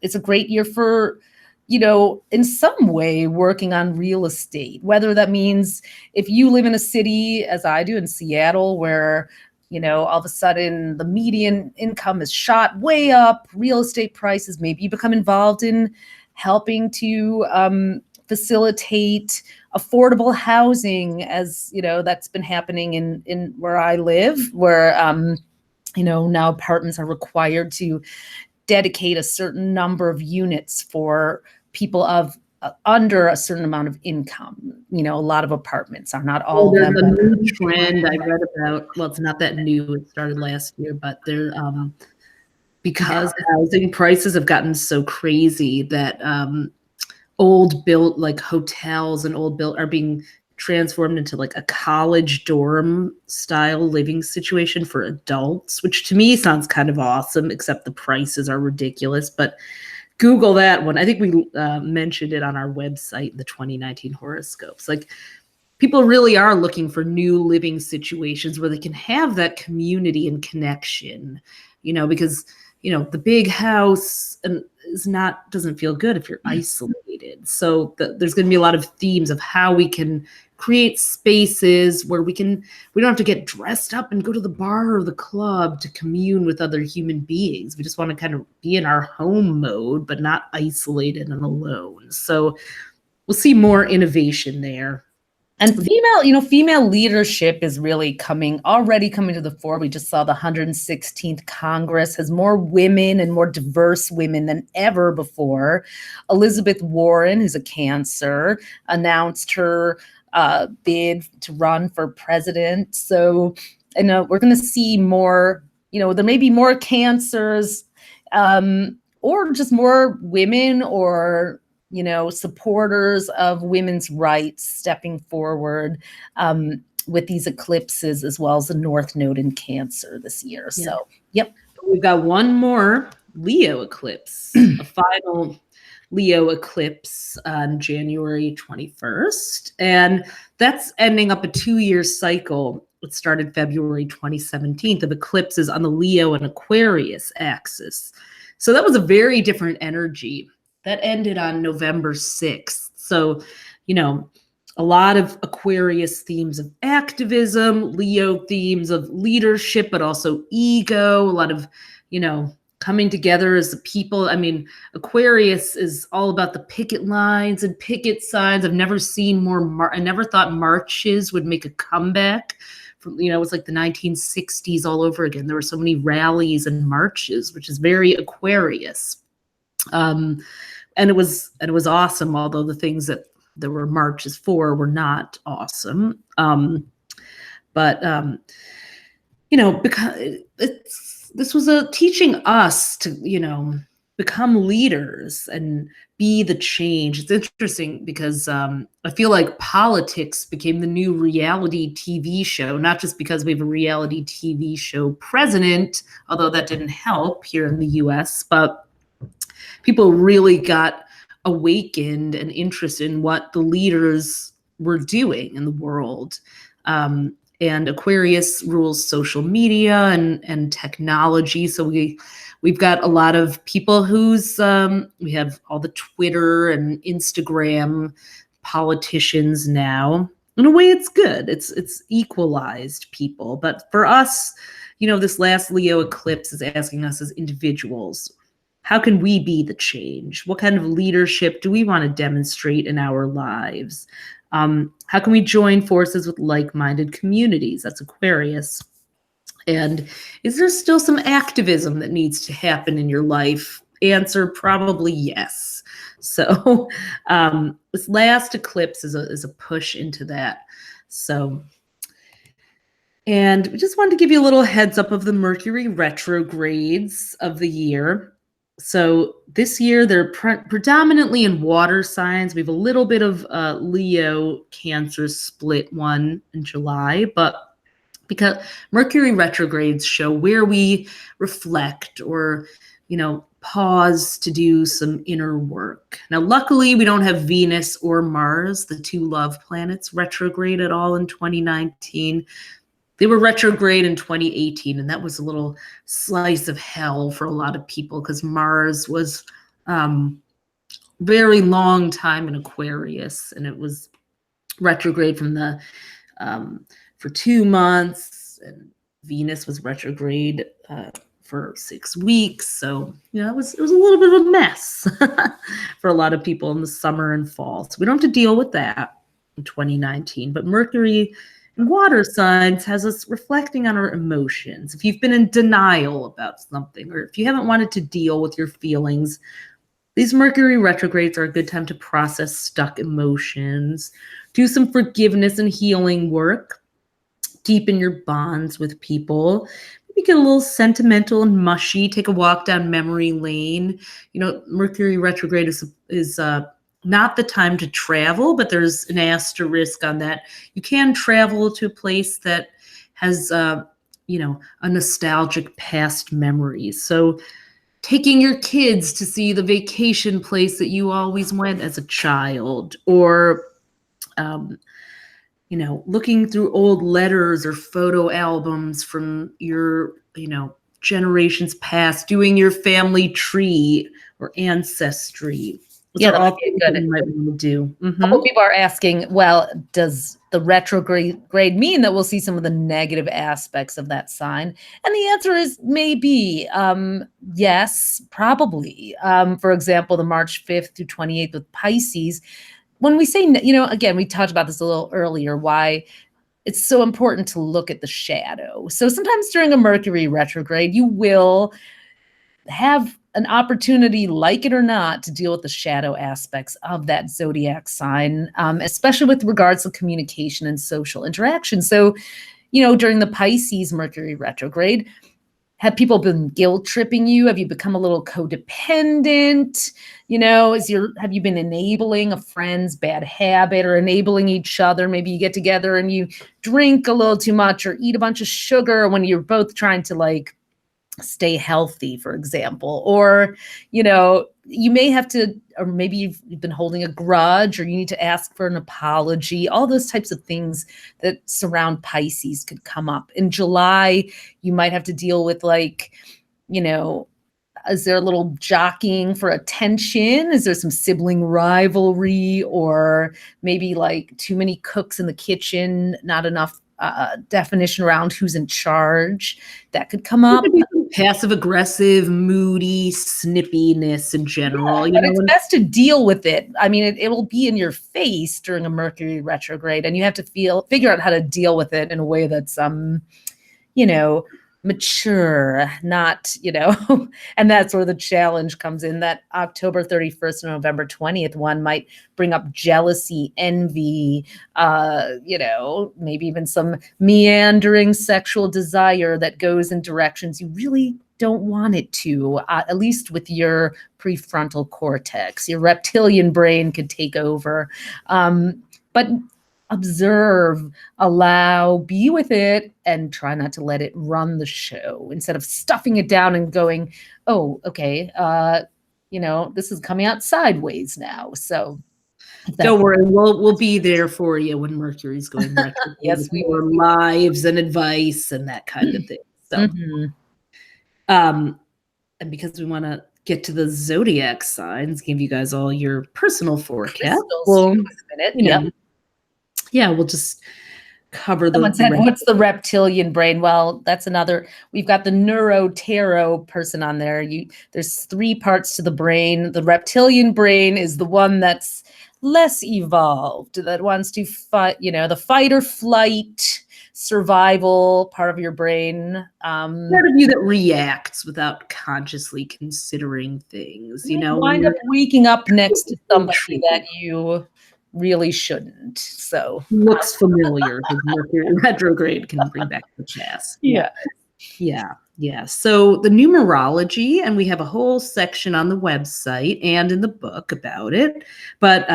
It's a great year for, in some way working on real estate, whether that means if you live in a city, as I do in Seattle, where all of a sudden the median income is shot way up, real estate prices, maybe you become involved in helping to facilitate affordable housing, as that's been happening in where I live, where now apartments are required to dedicate a certain number of units for people of under a certain amount of income. A lot of apartments are not all. There's a new trend I read about. Well, it's not that new. It started last year, but they're because housing prices have gotten so crazy that old built like hotels and old built are being transformed into like a college dorm style living situation for adults, which to me sounds kind of awesome, except the prices are ridiculous. But Google that one. I think we mentioned it on our website, the 2019 horoscopes. Like people really are looking for new living situations where they can have that community and connection, because, the big house doesn't feel good if you're isolated. So there's going to be a lot of themes of how we can create spaces where we don't have to get dressed up and go to the bar or the club to commune with other human beings. We just want to kind of be in our home mode, but not isolated and alone. So we'll see more innovation there. And female leadership is really already coming to the fore. We just saw the 116th Congress has more women and more diverse women than ever before. Elizabeth Warren, who's a Cancer, announced her bid to run for president. So, we're going to see more, there may be more Cancers, or just more women or supporters of women's rights stepping forward with these eclipses, as well as the North Node in Cancer this year. Yeah. So, yep. We've got one more Leo eclipse, a final Leo eclipse on January 21st. And that's ending up a 2-year cycle. It started February 2017 of eclipses on the Leo and Aquarius axis. So that was a very different energy. That ended on November 6th. So, a lot of Aquarius themes of activism, Leo themes of leadership, but also ego, a lot of, coming together as a people. I mean, Aquarius is all about the picket lines and picket signs. I've never seen more. I never thought marches would make a comeback. It was like the 1960s all over again. There were so many rallies and marches, which is very Aquarius. And it was awesome, although the things that there were marches for were not awesome. Because this was teaching us to, become leaders and be the change. It's interesting because I feel like politics became the new reality TV show, not just because we have a reality TV show president, although that didn't help here in the US, but people really got awakened and interested in what the leaders were doing in the world. And Aquarius rules social media and technology. So we've got a lot of people we have all the Twitter and Instagram politicians now. In a way, it's good. It's equalized people. But for us, this last Leo eclipse is asking us as individuals, how can we be the change? What kind of leadership do we want to demonstrate in our lives? How can we join forces with like-minded communities? That's Aquarius. And is there still some activism that needs to happen in your life? Answer, probably yes. So this last eclipse is a push into that. So, and we just wanted to give you a little heads up of the Mercury retrogrades of the year. So this year, they're predominantly in water signs. We have a little bit of Leo Cancer split one in July, but because Mercury retrogrades show where we reflect or, pause to do some inner work. Now, luckily, we don't have Venus or Mars, the two love planets, retrograde at all in 2019. They were retrograde in 2018, and that was a little slice of hell for a lot of people because Mars was very long time in Aquarius, and it was retrograde for 2 months, and Venus was retrograde for 6 weeks. So it was a little bit of a mess for a lot of people in the summer and fall. So we don't have to deal with that in 2019, but Mercury and water signs has us reflecting on our emotions. If you've been in denial about something, or if you haven't wanted to deal with your feelings, these Mercury retrogrades are a good time to process stuck emotions, do some forgiveness and healing work, deepen your bonds with people, maybe get a little sentimental and mushy, take a walk down memory lane. Mercury retrograde is not the time to travel, but there's an asterisk on that. You can travel to a place that has, a nostalgic past memory. So taking your kids to see the vacation place that you always went as a child, or looking through old letters or photo albums from your, generations past, doing your family tree or ancestry. Those are all things that you might want to do. A couple people are asking, well, does the retrograde mean that we'll see some of the negative aspects of that sign? And the answer is maybe. Yes, probably. For example, the March 5th through 28th with Pisces. When we say, again, we talked about this a little earlier, why it's so important to look at the shadow. So sometimes during a Mercury retrograde, you will have an opportunity, like it or not, to deal with the shadow aspects of that zodiac sign, especially with regards to communication and social interaction. So, during the Pisces Mercury retrograde, have people been guilt tripping you? Have you become a little codependent? Have you been enabling a friend's bad habit or enabling each other? Maybe you get together and you drink a little too much or eat a bunch of sugar when you're both trying to stay healthy, for example. Or, you may have to, or maybe you've been holding a grudge or you need to ask for an apology. All those types of things that surround Pisces could come up. In July, you might have to deal with is there a little jockeying for attention? Is there some sibling rivalry, or maybe too many cooks in the kitchen, not enough definition around who's in charge? That could come up. Passive aggressive, moody, snippiness in general. But it's best to deal with it. I mean, it will be in your face during a Mercury retrograde, and you have to figure out how to deal with it in a way that's mature, not, and that's where the challenge comes in. That October 31st and November 20th one might bring up jealousy, envy, maybe even some meandering sexual desire that goes in directions you really don't want it to, at least with your prefrontal cortex. Your reptilian brain could take over. But observe, allow, be with it, and try not to let it run the show instead of stuffing it down and going, oh, okay, this is coming out sideways now. So don't worry, we'll be there for you when Mercury's going retrograde. Yes, we will. Lives and advice and that kind of thing. So, and because we want to get to the zodiac signs, give you guys all your personal forecast. Well, a minute. Yeah, we'll just cover Someone said, what's the reptilian brain? Well, that's another. We've got the neuro tarot person on there. There's 3 parts to the brain. The reptilian brain is the one that's less evolved, that wants to fight, the fight or flight, survival part of your brain. Part of you that reacts without consciously considering things. Wind up waking up next to somebody that you really shouldn't. So looks familiar because Mercury retrograde can bring back the past. Yeah. So the numerology, and we have a whole section on the website and in the book about it. But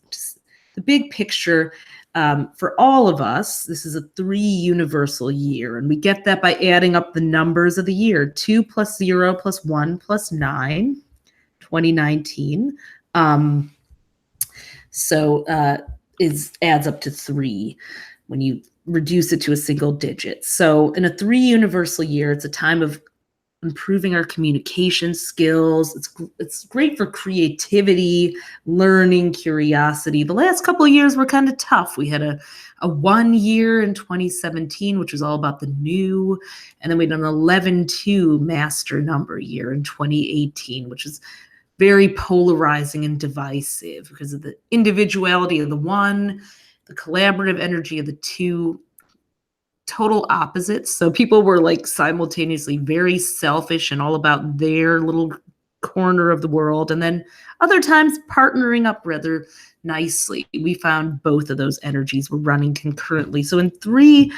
just the big picture for all of us, this is a 3 universal year, and we get that by adding up the numbers of the year: 2 plus 0 plus 1 plus 9, 2019. So adds up to 3 when you reduce it to a single digit. So in a 3 universal year, it's a time of improving our communication skills. It's great for creativity, learning, curiosity. The last couple of years were kind of tough. We had a 1 year in 2017, which was all about the new, and then we had an 11-2 master number year in 2018, which is very polarizing and divisive because of the individuality of the 1, the collaborative energy of the 2, total opposites. So people were simultaneously very selfish and all about their little corner of the world, and then other times partnering up rather nicely. We found both of those energies were running concurrently. So in 3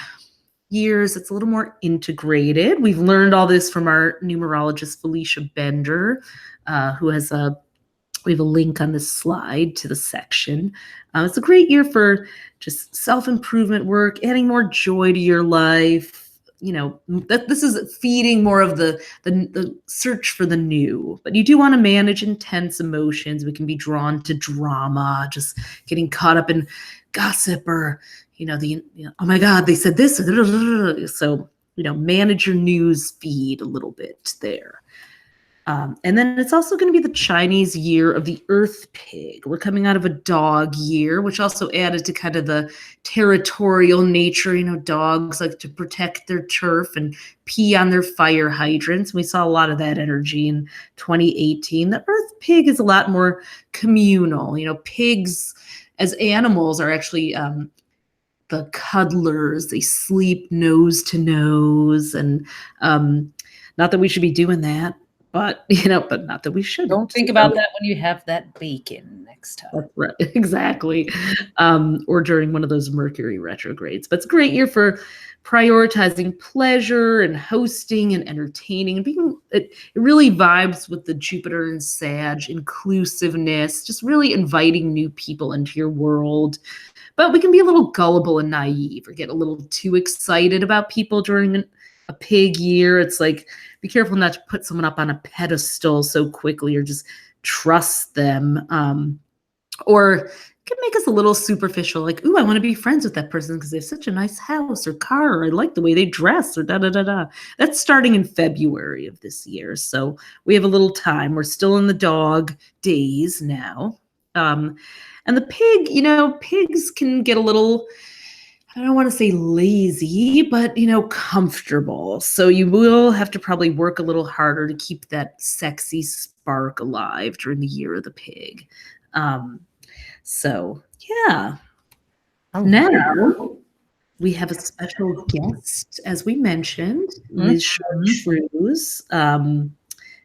years, it's a little more integrated. We've learned all this from our numerologist Felicia Bender, who has we have a link on this slide to the section. It's a great year for just self-improvement work, adding more joy to your life. This is feeding more of the search for the new. But you do want to manage intense emotions. We can be drawn to drama, just getting caught up in gossip or oh my God, they said this. So, manage your news feed a little bit there. And then it's also going to be the Chinese year of the Earth Pig. We're coming out of a dog year, which also added to kind of the territorial nature. Dogs like to protect their turf and pee on their fire hydrants. We saw a lot of that energy in 2018. The Earth Pig is a lot more communal. Pigs as animals are actually the cuddlers. They sleep nose to nose. And not that we should be doing that. But not that we should. Don't think about that when you have that bacon next time. That's right, exactly. Or during one of those Mercury retrogrades. But it's a great year for prioritizing pleasure and hosting and entertaining. And it really vibes with the Jupiter and Sag inclusiveness, just really inviting new people into your world. But we can be a little gullible and naive or get a little too excited about people during a pig year. It's like, be careful not to put someone up on a pedestal so quickly or just trust them. Or it can make us a little superficial, like, ooh, I want to be friends with that person because they have such a nice house or car, or I like the way they dress, or da-da-da-da. That's starting in February of this year. So we have a little time. We're still in the dog days now. And the pig, pigs can get a little, I don't want to say lazy, but, comfortable. So you will have to probably work a little harder to keep that sexy spark alive during the year of the pig. So, yeah. Now we have a special guest, as we mentioned, MizChartreuse,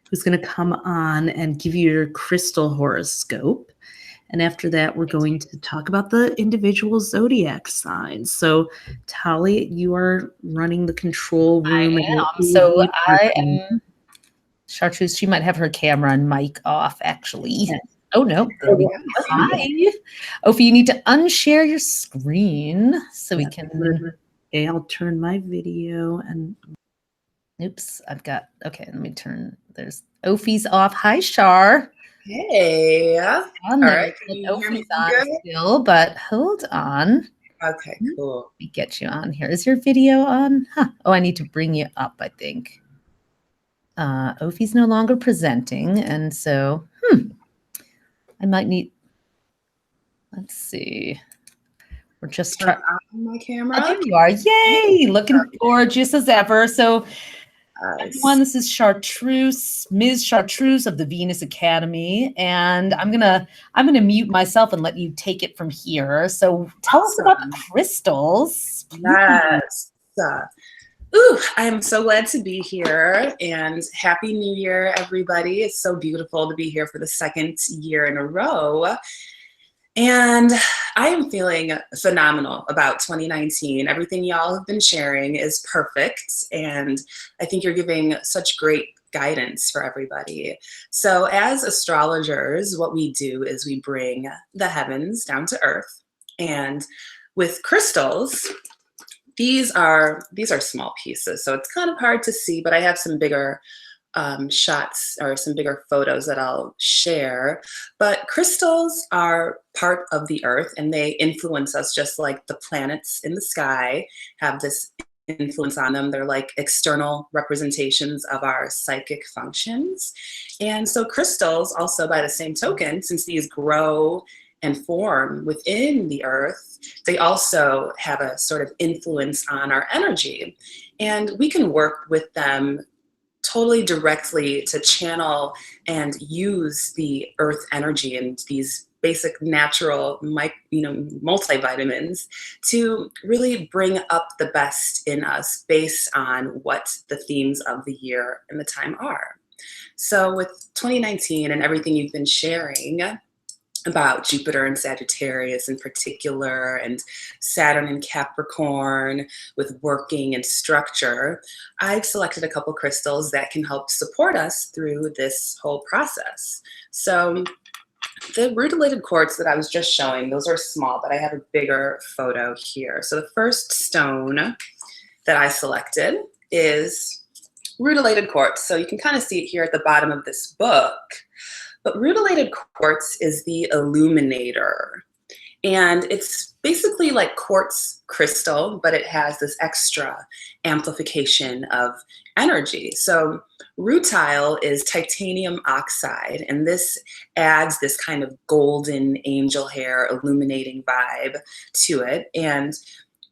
who's going to come on and give you your crystal horoscope. And after that, we're going to talk about the individual zodiac signs. So, Tali, you are running the control room. I am. So I am Chartreuse. She might have her camera and mic off, actually. Yes. Oh, no. Hi. Ophira, you need to unshare your screen so we can. Okay, I'll turn my video and. Oops, okay, let me turn. There's Ophira's off. Hi, Char. Hey. All right. Ophira's on still, but hold on. Okay, cool. Let me get you on here. Is your video on? Oh, I need to bring you up, I think. Ophira's no longer presenting, and so, I might need, let's see. We're just trying. My camera. Oh, there you are. Yay! Looking gorgeous as ever. So, everyone, this is Chartreuse, MizChartreuse of the Venus Academy, and I'm gonna mute myself and let you take it from here. So tell us about the crystals. Yes. Ooh, I'm so glad to be here, and Happy New Year, everybody. It's so beautiful to be here for the second year in a row. And I am feeling phenomenal about 2019. Everything y'all have been sharing is perfect. And I think you're giving such great guidance for everybody. So as astrologers, what we do is we bring the heavens down to earth. And with crystals, these are small pieces. So it's kind of hard to see, but I have some bigger shots or some bigger photos that I'll share. But crystals are part of the earth and they influence us just like the planets in the sky have this influence on them. They're like external representations of our psychic functions. And so crystals also, by the same token, since these grow and form within the earth, they also have a sort of influence on our energy. And we can work with them totally directly to channel and use the earth energy and these basic natural multivitamins to really bring up the best in us based on what the themes of the year and the time are. So with 2019 and everything you've been sharing about Jupiter and Sagittarius in particular, and Saturn and Capricorn with working and structure, I've selected a couple crystals that can help support us through this whole process. So the rutilated quartz that I was just showing, those are small, but I have a bigger photo here. So the first stone that I selected is rutilated quartz. So you can kind of see it here at the bottom of this book. But rutilated quartz is the illuminator. And it's basically like quartz crystal, but it has this extra amplification of energy. So rutile is titanium oxide, and this adds this kind of golden angel hair illuminating vibe to it. And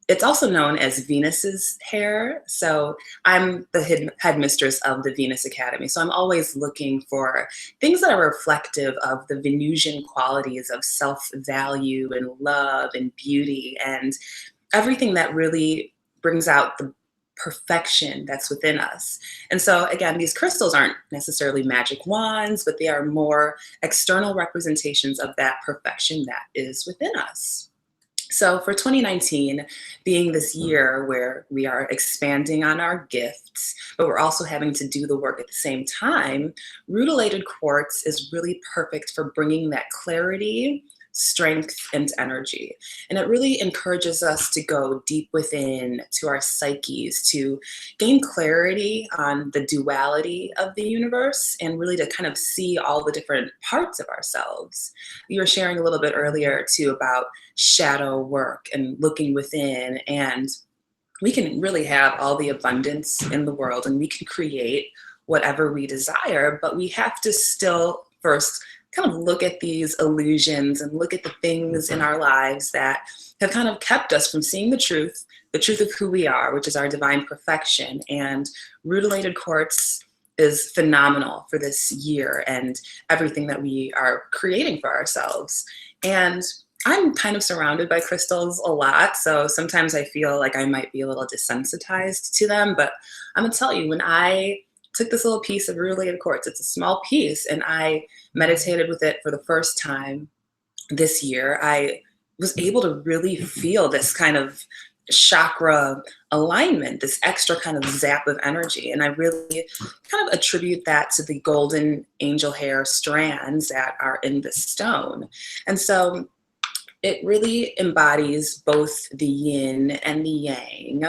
it's also known as Venus's hair. So I'm the headmistress of the Venus Academy. So I'm always looking for things that are reflective of the Venusian qualities of self-value and love and beauty and everything that really brings out the perfection that's within us. And so again, these crystals aren't necessarily magic wands, but they are more external representations of that perfection that is within us. So for 2019, being this year where we are expanding on our gifts, but we're also having to do the work at the same time, rutilated quartz is really perfect for bringing that clarity, strength, and energy. And it really encourages us to go deep within to our psyches, to gain clarity on the duality of the universe, and really to kind of see all the different parts of ourselves. You were sharing a little bit earlier too about shadow work and looking within, and we can really have all the abundance in the world and we can create whatever we desire, but we have to still first kind of look at these illusions and look at the things in our lives that have kind of kept us from seeing the truth of who we are, which is our divine perfection. And rutilated quartz is phenomenal for this year and everything that we are creating for ourselves. And I'm kind of surrounded by crystals a lot, so sometimes I feel like I might be a little desensitized to them, but I'm gonna tell you, when I took this little piece of rutilated quartz, it's a small piece, and I meditated with it for the first time this year, I was able to really feel this kind of chakra alignment, this extra kind of zap of energy. And I really kind of attribute that to the golden angel hair strands that are in the stone. And so it really embodies both the yin and the yang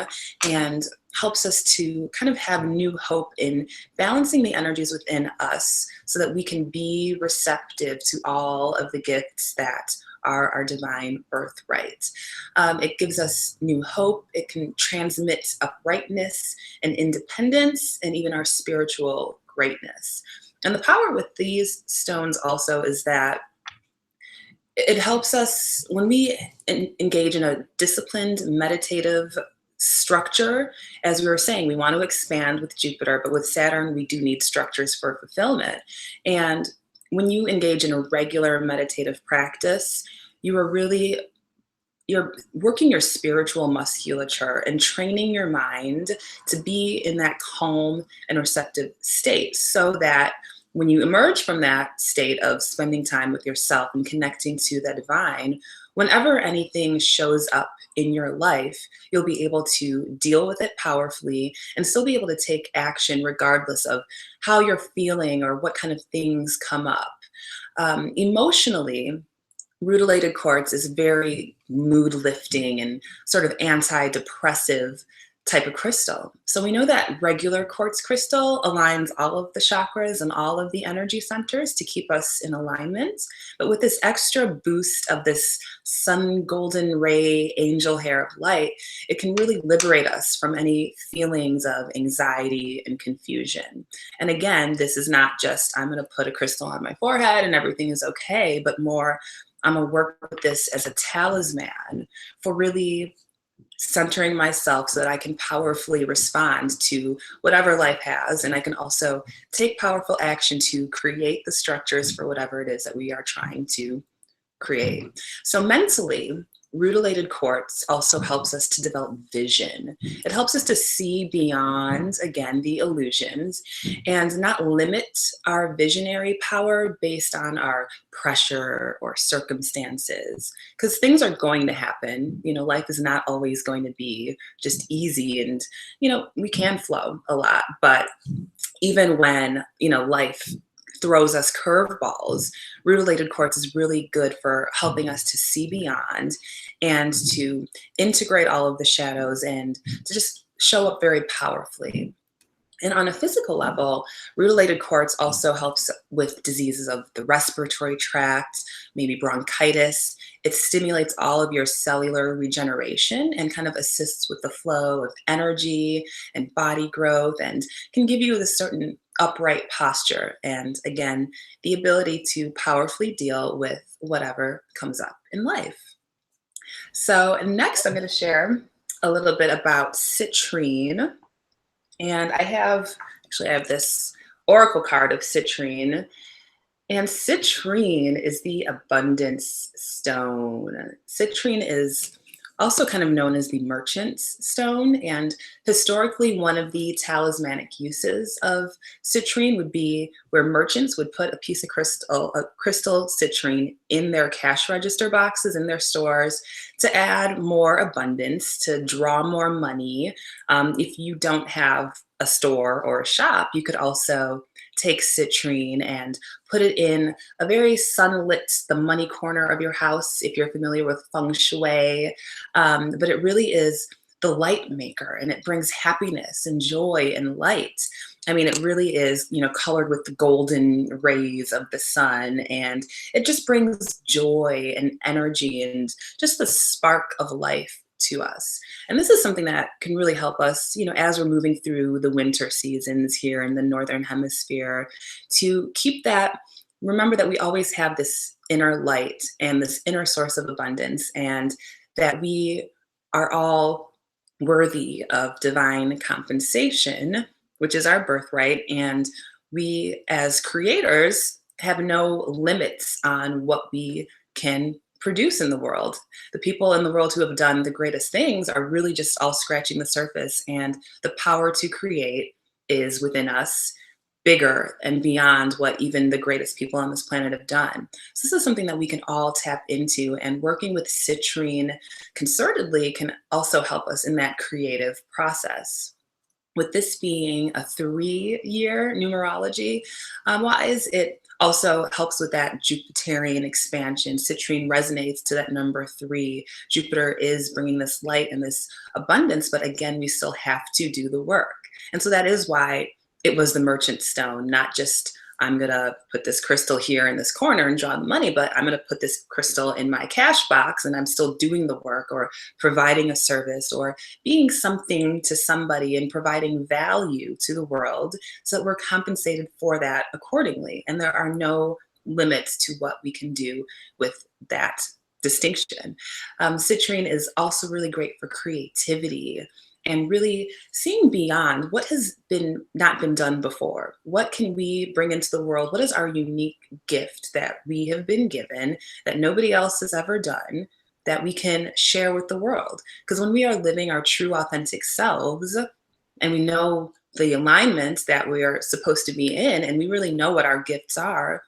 and helps us to kind of have new hope in balancing the energies within us so that we can be receptive to all of the gifts that are our divine birthright. It gives us new hope. It can transmit uprightness and independence and even our spiritual greatness. And the power with these stones also is that it helps us when we engage in a disciplined, meditative structure. As we were saying, we want to expand with Jupiter, but with Saturn, we do need structures for fulfillment. And when you engage in a regular meditative practice, you're working your spiritual musculature and training your mind to be in that calm and receptive state so that when you emerge from that state of spending time with yourself and connecting to the divine, whenever anything shows up in your life, you'll be able to deal with it powerfully and still be able to take action regardless of how you're feeling or what kind of things come up. Emotionally, rutilated quartz is very mood lifting and sort of antidepressive type of crystal. So we know that regular quartz crystal aligns all of the chakras and all of the energy centers to keep us in alignment. But with this extra boost of this sun golden ray angel hair of light, it can really liberate us from any feelings of anxiety and confusion. And again, this is not just, I'm going to put a crystal on my forehead and everything is okay, but more, I'm going to work with this as a talisman for really centering myself so that I can powerfully respond to whatever life has. And I can also take powerful action to create the structures for whatever it is that we are trying to create. So mentally, rutilated quartz also helps us to develop vision. It helps us to see beyond, again, the illusions and not limit our visionary power based on our pressure or circumstances. Because things are going to happen. You know, life is not always going to be just easy and, you know, we can flow a lot. But even when, you know, life throws us curveballs, rutilated quartz is really good for helping us to see beyond and to integrate all of the shadows and to just show up very powerfully. And on a physical level, rutilated quartz also helps with diseases of the respiratory tract, maybe bronchitis. It stimulates all of your cellular regeneration and kind of assists with the flow of energy and body growth, and can give you a certain upright posture. And again, the ability to powerfully deal with whatever comes up in life. So next I'm going to share a little bit about citrine. And I have this oracle card of citrine. And citrine is the abundance stone. Citrine is also kind of known as the merchant's stone. And historically, one of the talismanic uses of citrine would be where merchants would put a piece of crystal citrine in their cash register boxes in their stores to add more abundance, to draw more money. If you don't have a store or a shop, you could also take citrine and put it in a very sunlit, the money corner of your house, if you're familiar with feng shui. But it really is the light maker, and it brings happiness and joy and light. I mean, it really is, colored with the golden rays of the sun, and it just brings joy and energy and just the spark of life to us. And this is something that can really help us, as we're moving through the winter seasons here in the Northern Hemisphere, to keep that, remember that we always have this inner light and this inner source of abundance, and that we are all worthy of divine compensation, which is our birthright. And we, as creators, have no limits on what we can produce in the world. The people in the world who have done the greatest things are really just all scratching the surface, and the power to create is within us, bigger and beyond what even the greatest people on this planet have done. So this is something that we can all tap into, and working with citrine concertedly can also help us in that creative process. With this being a 3-year numerology wise, it also helps with that Jupiterian expansion. Citrine resonates to that number 3. Jupiter is bringing this light and this abundance, but again, we still have to do the work. And so that is why it was the merchant stone, not just I'm going to put this crystal here in this corner and draw the money, but I'm going to put this crystal in my cash box, and I'm still doing the work or providing a service or being something to somebody and providing value to the world, so that we're compensated for that accordingly. And there are no limits to what we can do with that distinction. Citrine is also really great for creativity and really seeing beyond what has not been done before. What can we bring into the world? What is our unique gift that we have been given that nobody else has ever done, that we can share with the world? Because when we are living our true authentic selves, and we know the alignment that we are supposed to be in, and we really know what our gifts are,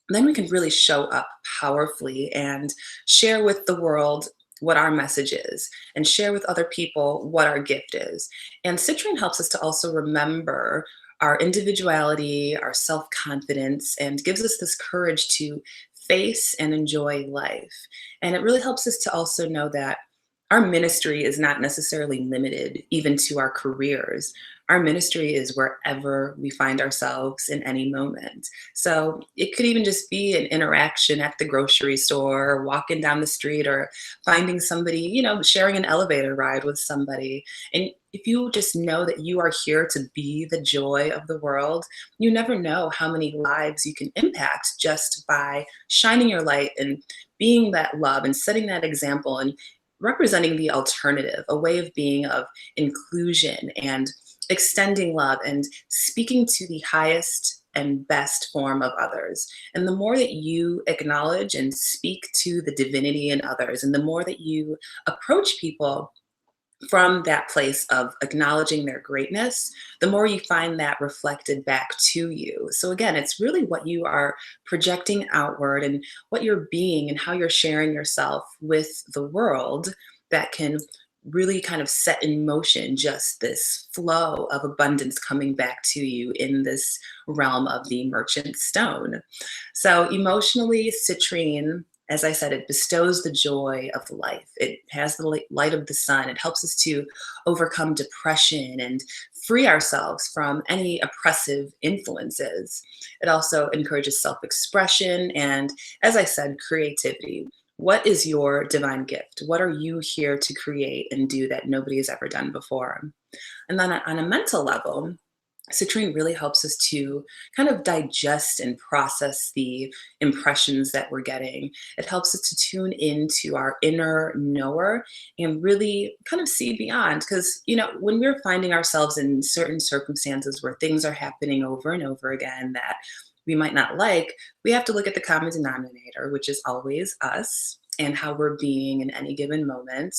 then we can really show up powerfully and share with the world what our message is, and share with other people what our gift is. And citrine helps us to also remember our individuality, our self-confidence, and gives us this courage to face and enjoy life. And it really helps us to also know that our ministry is not necessarily limited even to our careers. Our ministry is wherever we find ourselves in any moment. So it could even just be an interaction at the grocery store, or walking down the street, or finding somebody, sharing an elevator ride with somebody. And if you just know that you are here to be the joy of the world, you never know how many lives you can impact just by shining your light and being that love and setting that example and representing the alternative, a way of being of inclusion and extending love and speaking to the highest and best form of others. And the more that you acknowledge and speak to the divinity in others, and the more that you approach people from that place of acknowledging their greatness, the more you find that reflected back to you. So again, it's really what you are projecting outward and what you're being and how you're sharing yourself with the world that can really kind of set in motion just this flow of abundance coming back to you in this realm of the merchant stone. So emotionally, citrine as I said, it bestows the joy of life. It has the light of the sun. It helps us to overcome depression and free ourselves from any oppressive influences. It also encourages self-expression and, as I said, creativity. What is your divine gift? What are you here to create and do that nobody has ever done before? And then on a mental level, citrine really helps us to kind of digest and process the impressions that we're getting. It helps us to tune into our inner knower and really kind of see beyond. Because, you know, when we're finding ourselves in certain circumstances where things are happening over and over again that we might not like, we have to look at the common denominator, which is always us and how we're being in any given moment.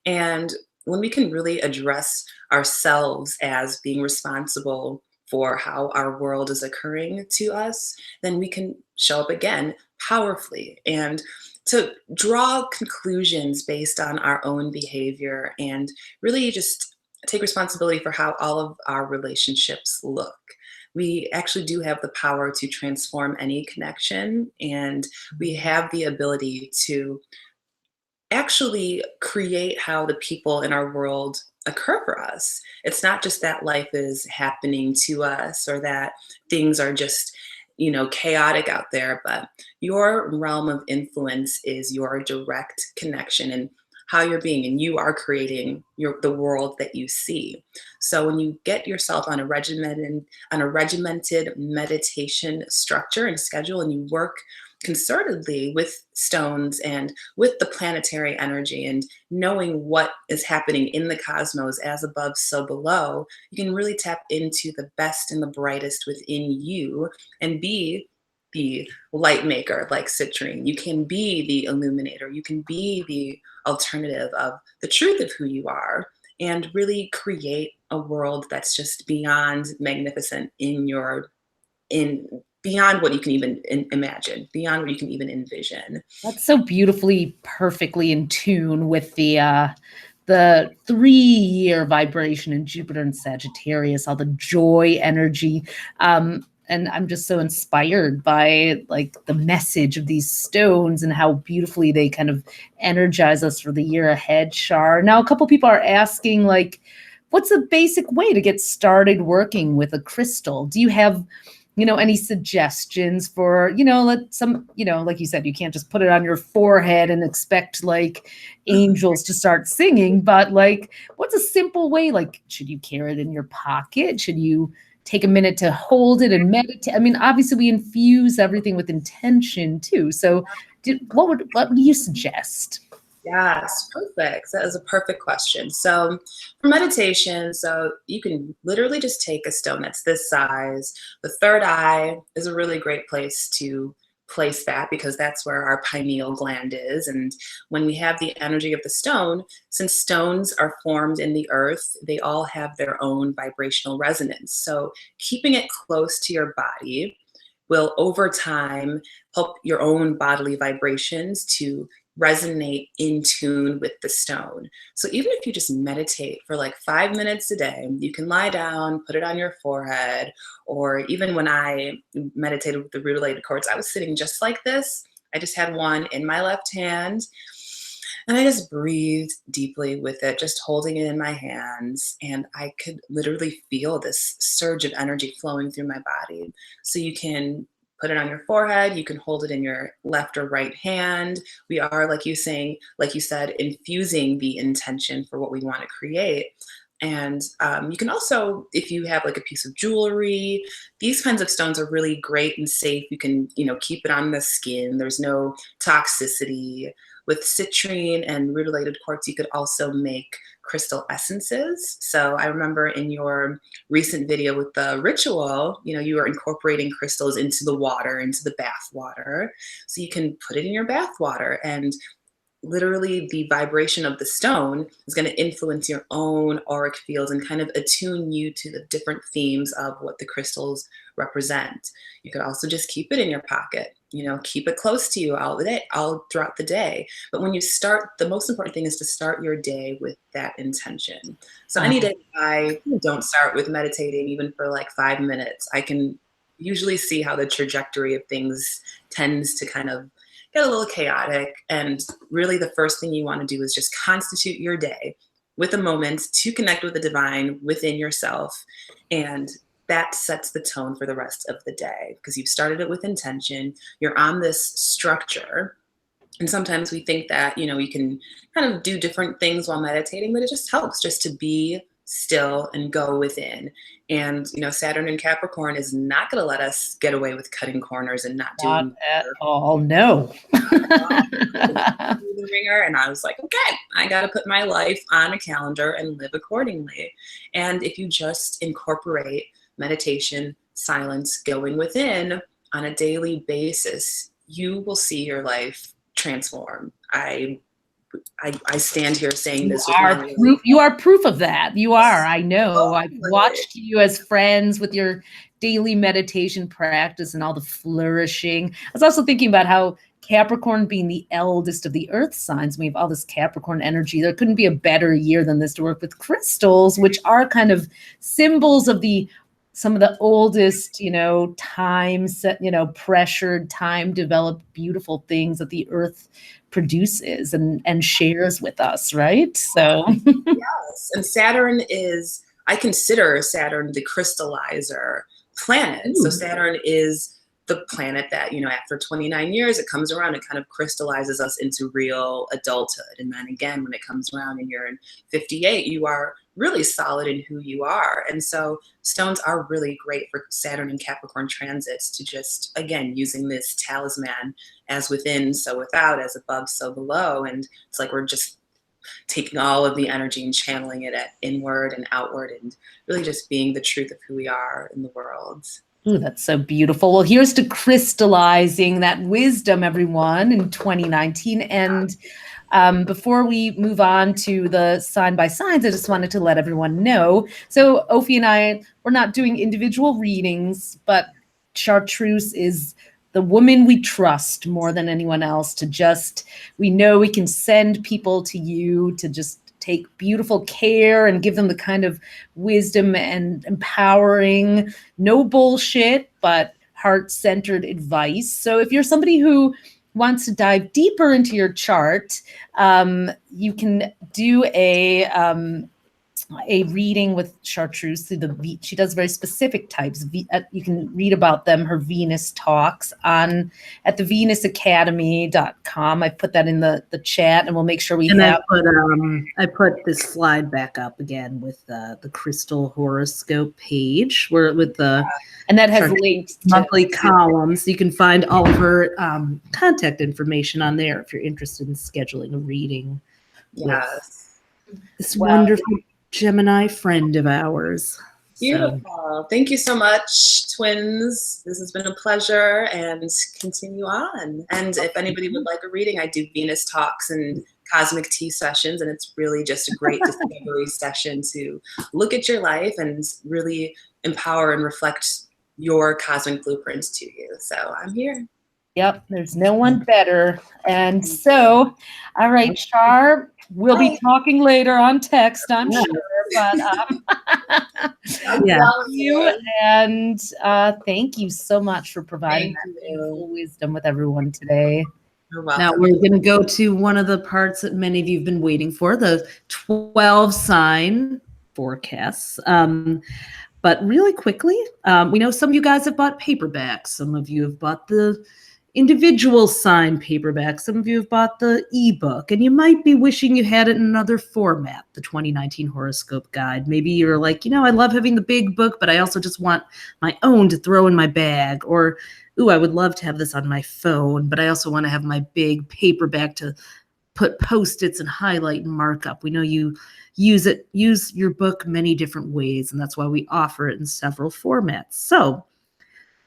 And when we can really address ourselves as being responsible for how our world is occurring to us, then we can show up again powerfully and to draw conclusions based on our own behavior and really just take responsibility for how all of our relationships look. We actually do have the power to transform any connection, and we have the ability to actually create how the people in our world occur for us. It's not just that life is happening to us or that things are just, you know, chaotic out there, but your realm of influence is your direct connection and how you're being, and you are creating the world that you see. So when you get yourself on a regimented meditation structure and schedule, and you work concertedly with stones and with the planetary energy and knowing what is happening in the cosmos as above, so below, you can really tap into the best and the brightest within you and be the light maker like citrine. You can be the illuminator. You can be the alternative of the truth of who you are and really create a world that's just beyond magnificent beyond what you can even imagine, beyond what you can even envision. That's so beautifully, perfectly in tune with the 3-year vibration in Jupiter and Sagittarius, all the joy energy. And I'm just so inspired by like the message of these stones and how beautifully they kind of energize us for the year ahead, Shar. Now, a couple people are asking, like, what's a basic way to get started working with a crystal? Do you have, you know, any suggestions for, you know, like you said, you can't just put it on your forehead and expect like angels to start singing, but like, what's a simple way? Like, should you carry it in your pocket? Should you take a minute to hold it and meditate? I mean, obviously we infuse everything with intention too. So what do you suggest? Yes, perfect. That is a perfect question. So for meditation, so you can literally just take a stone that's this size. The third eye is a really great place to place that because that's where our pineal gland is. And when we have the energy of the stone, since stones are formed in the earth, they all have their own vibrational resonance. So keeping it close to your body will over time help your own bodily vibrations to resonate in tune with the stone. So even if you just meditate for like 5 minutes a day, you can lie down, put it on your forehead, or even when I meditated with the rutilated quartz, I was sitting just like this. I just had one in my left hand and I just breathed deeply with it, just holding it in my hands. And I could literally feel this surge of energy flowing through my body. So you can put it on your forehead. You can hold it in your left or right hand. We are, like you said, infusing the intention for what we want to create. And you can also, if you have like a piece of jewelry, these kinds of stones are really great and safe. You can, keep it on the skin. There's no toxicity. With citrine and rutilated quartz, you could also make crystal essences. So I remember in your recent video with the ritual, you were incorporating crystals into the water, into the bath water. So you can put it in your bath water, and literally the vibration of the stone is going to influence your own auric field and kind of attune you to the different themes of what the crystals represent. You could also just keep it in your pocket, keep it close to you all throughout the day. But when you start, the most important thing is to start your day with that intention. So any day I don't start with meditating, even for like 5 minutes, I can usually see how the trajectory of things tends to kind of get a little chaotic. And really the first thing you want to do is just constitute your day with a moment to connect with the divine within yourself. And that sets the tone for the rest of the day, because you've started it with intention. You're on this structure. And sometimes we think that, you can kind of do different things while meditating, but it just helps just to be still and go within. And, Saturn and Capricorn is not going to let us get away with cutting corners and not doing at all. No. the ringer. And I was like, okay, I got to put my life on a calendar and live accordingly. And if you just incorporate meditation, silence, going within on a daily basis, you will see your life transform. I stand here saying this. You are proof of that. You are. I know. I've watched you as friends with your daily meditation practice and all the flourishing. I was also thinking about how Capricorn being the eldest of the earth signs, we have all this Capricorn energy. There couldn't be a better year than this to work with crystals, which are kind of symbols of some of the oldest, time set, pressured, time developed beautiful things that the earth produces and shares with us, right? So yes. And Saturn I consider Saturn the crystallizer planet. Ooh. So Saturn is the planet that, after 29 years, it comes around, it kind of crystallizes us into real adulthood. And then again, when it comes around and you're in 58, you are really solid in who you are. And so stones are really great for Saturn and Capricorn transits to just, again, using this talisman as within, so without, as above, so below. And it's like we're just taking all of the energy and channeling it inward and outward and really just being the truth of who we are in the world. Ooh, that's so beautiful. Well, here's to crystallizing that wisdom, everyone, in 2019. And before we move on to the sign by signs, I just wanted to let everyone know. So Ophi and I, we're not doing individual readings, but Chartreuse is the woman we trust more than anyone else we know we can send people to you to just take beautiful care and give them the kind of wisdom and empowering, no bullshit, but heart-centered advice. So if you're somebody who wants to dive deeper into your chart, you can do a reading with Chartreuse through she does very specific types. You can read about them, her Venus talks at thevenusacademy.com. I put that in the chat, and we'll make sure we have. I put this slide back up again with the crystal horoscope page and that has links to monthly columns. You can find all of her contact information on there if you're interested in scheduling a reading. Yes. This wonderful Gemini friend of ours. Beautiful. So. Thank you so much, twins. This has been a pleasure, and continue on. And if anybody would like a reading, I do Venus talks and cosmic tea sessions, and it's really just a great discovery session to look at your life and really empower and reflect your cosmic blueprints to you. So I'm here. Yep, there's no one better. And so, all right, Char, we'll be talking later on text, I'm sure. But you and thank you so much for providing that beautiful wisdom with everyone today. You're welcome. Now we're going to go to one of the parts that many of you have been waiting for, the 12 sign forecasts. But really quickly, we know some of you guys have bought paperbacks. Some of you have bought the individual sign paperback. Some of you have bought the ebook, and you might be wishing you had it in another format, the 2019 Horoscope Guide. Maybe you're like, I love having the big book, but I also just want my own to throw in my bag. Or, ooh, I would love to have this on my phone, but I also want to have my big paperback to put Post-its and highlight and mark up. We know you use your book many different ways, and that's why we offer it in several formats. So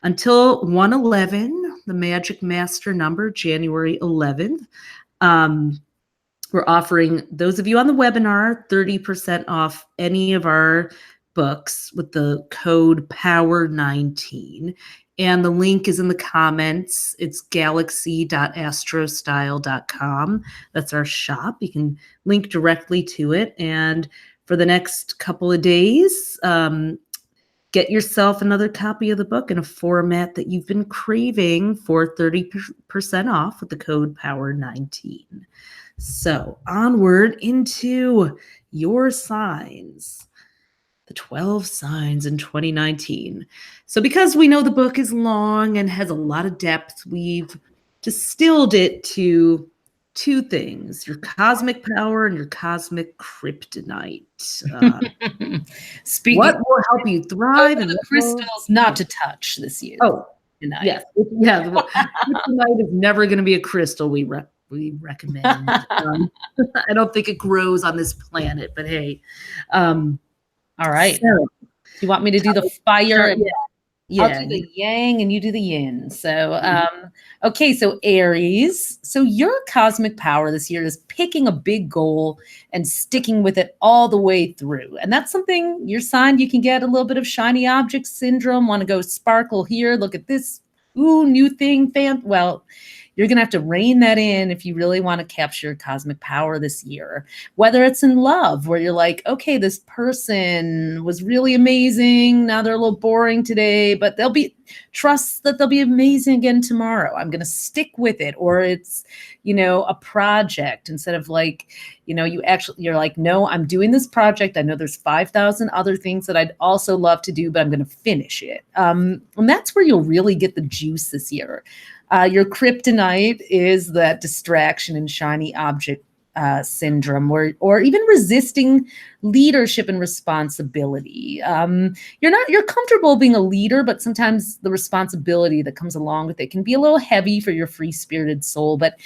until 1/11, the magic master number, January 11th, we're offering those of you on the webinar 30% off any of our books with the code POWER19. And the link is in the comments. It's galaxy.astrostyle.com. That's our shop. You can link directly to it. And for the next couple of days, get yourself another copy of the book in a format that you've been craving for 30% off with the code POWER19. So onward into your signs, the 12 signs in 2019. So because we know the book is long and has a lot of depth, we've distilled it to two things: your cosmic power and your cosmic kryptonite. Speaking, what will help you thrive and and the what crystals not to touch this year. Oh, tonight. yes. Yeah. Kryptonite is never going to be a crystal we recommend. I don't think it grows on this planet, but hey. All right. So, you want me to do the fire? And yeah. I'll do the yang and you do the yin. So, okay. So Aries. So your cosmic power this year is picking a big goal and sticking with it all the way through. And that's something your sign, you can get a little bit of shiny object syndrome. Want to go sparkle here. Look at this. Ooh, new thing. Well, you're going to have to rein that in if you really want to capture cosmic power this year. Whether it's in love, where you're like, okay, this person was really amazing. Now they're a little boring today, but trust that they'll be amazing again tomorrow. I'm going to stick with it. Or it's, a project instead of like, you're like, no, I'm doing this project. I know there's 5,000 other things that I'd also love to do, but I'm going to finish it. And that's where you'll really get the juice this year. Your kryptonite is that distraction and shiny object syndrome, or even resisting leadership and responsibility. You're comfortable being a leader, but sometimes the responsibility that comes along with it can be a little heavy for your free-spirited soul. But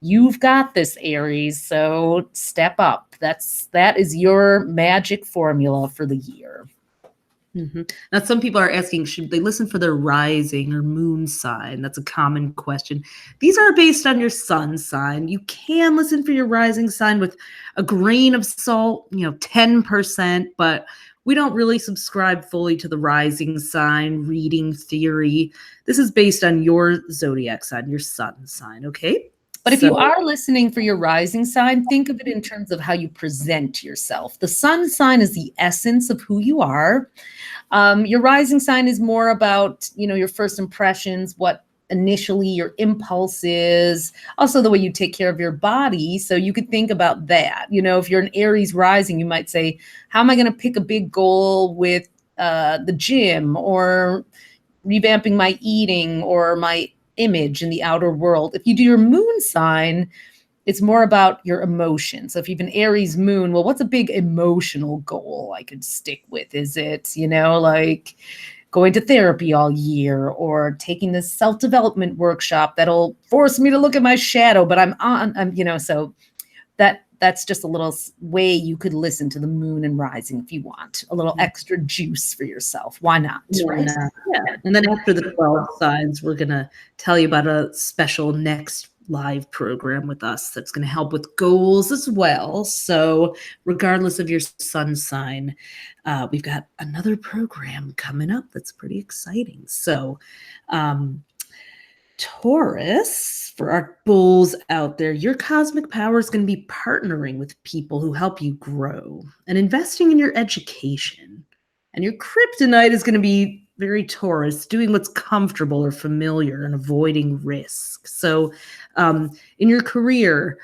you've got this, Aries. So step up. That is your magic formula for the year. Mm-hmm. Now, some people are asking, should they listen for their rising or moon sign? That's a common question. These are based on your sun sign. You can listen for your rising sign with a grain of salt, 10%, but we don't really subscribe fully to the rising sign reading theory. This is based on your zodiac sign, your sun sign, okay? But if you are listening for your rising sign, think of it in terms of how you present yourself. The sun sign is the essence of who you are. Your rising sign is more about, your first impressions, what initially your impulse is, also the way you take care of your body. So you could think about that. If you're an Aries rising, you might say, how am I going to pick a big goal with the gym, or revamping my eating, or my image in the outer world? If you do your moon sign, it's more about your emotions. So if you've an Aries moon, well, what's a big emotional goal I could stick with? Is it, like going to therapy all year, or taking this self-development workshop that'll force me to look at my shadow, but so that's just a little way you could listen to the moon and rising if you want a little extra juice for yourself. Why not? Right? Yeah. And then after the 12 signs, we're going to tell you about a special next live program with us that's going to help with goals as well. So regardless of your sun sign, we've got another program coming up that's pretty exciting. So Taurus, for our bulls out there, your cosmic power is going to be partnering with people who help you grow and investing in your education. And your kryptonite is going to be very Taurus, doing what's comfortable or familiar and avoiding risk. So in your career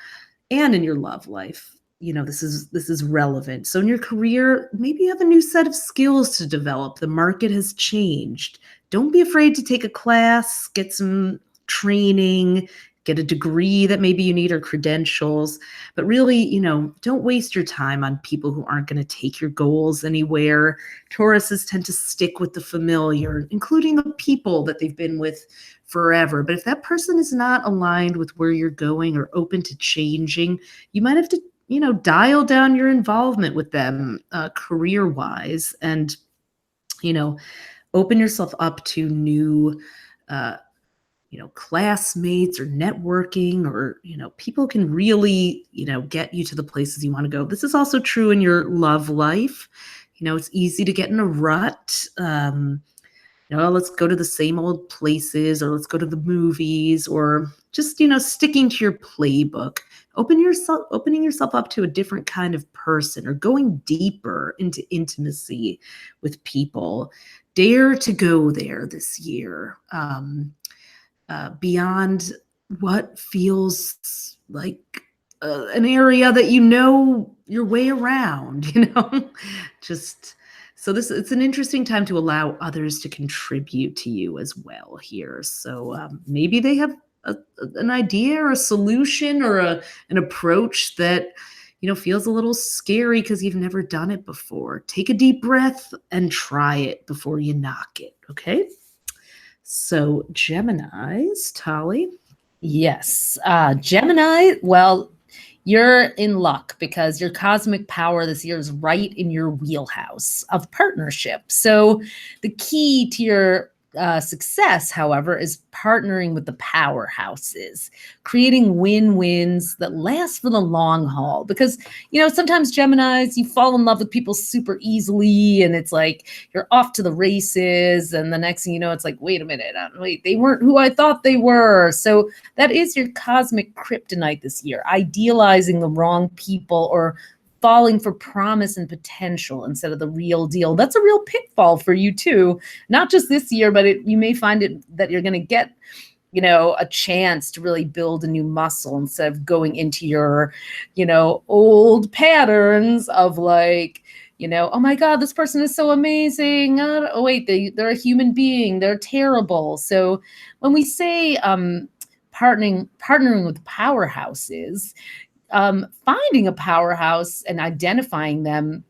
and in your love life, this is relevant. So in your career, maybe you have a new set of skills to develop. The market has changed. Don't be afraid to take a class, get some training, get a degree that maybe you need, or credentials. But really, don't waste your time on people who aren't going to take your goals anywhere. Tauruses tend to stick with the familiar, including the people that they've been with forever. But if that person is not aligned with where you're going or open to changing, you might have to, dial down your involvement with them career-wise, and, open yourself up to new classmates or networking, or, people can really, get you to the places you want to go. This is also true in your love life. It's easy to get in a rut. Let's go to the same old places, or let's go to the movies, or just, sticking to your playbook, opening yourself up to a different kind of person or going deeper into intimacy with people. Dare to go there this year, beyond what feels like an area that your way around, just so it's an interesting time to allow others to contribute to you as well here. So maybe they have an idea or a solution or an approach that feels a little scary because you've never done it before. Take a deep breath and try it before you knock it. Okay. So Geminis, Tali. Yes. Gemini, well, you're in luck because your cosmic power this year is right in your wheelhouse of partnership. So the key to your success, however, is partnering with the powerhouses, creating win-wins that last for the long haul. Because, sometimes Geminis, you fall in love with people super easily and it's like you're off to the races. And the next thing you know, it's like, wait a minute, they weren't who I thought they were. So that is your cosmic kryptonite this year, idealizing the wrong people or falling for promise and potential instead of the real deal. That's a real pitfall for you too. Not just this year, but you may find that you're going to get, a chance to really build a new muscle instead of going into your, old patterns of like, oh my God, this person is so amazing. Oh wait, they're a human being. They're terrible. So when we say partnering with powerhouses, finding a powerhouse and identifying them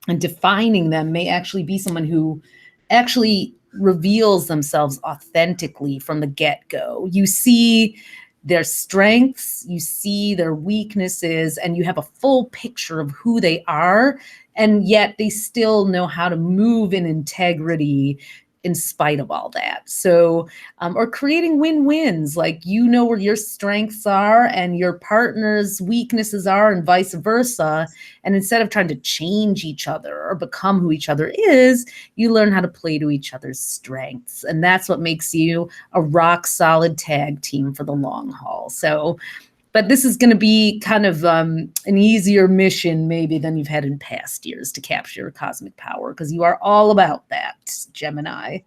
and defining them may actually be someone who actually reveals themselves authentically from the get-go. You see their strengths, you see their weaknesses, and you have a full picture of who they are, and yet they still know how to move in integrity in spite of all that. So, or creating win-wins, like where your strengths are and your partner's weaknesses are and vice versa. And instead of trying to change each other or become who each other is, you learn how to play to each other's strengths. And that's what makes you a rock solid tag team for the long haul. So, but this is going to be kind of an easier mission maybe than you've had in past years to capture your cosmic power, because you are all about that, Gemini.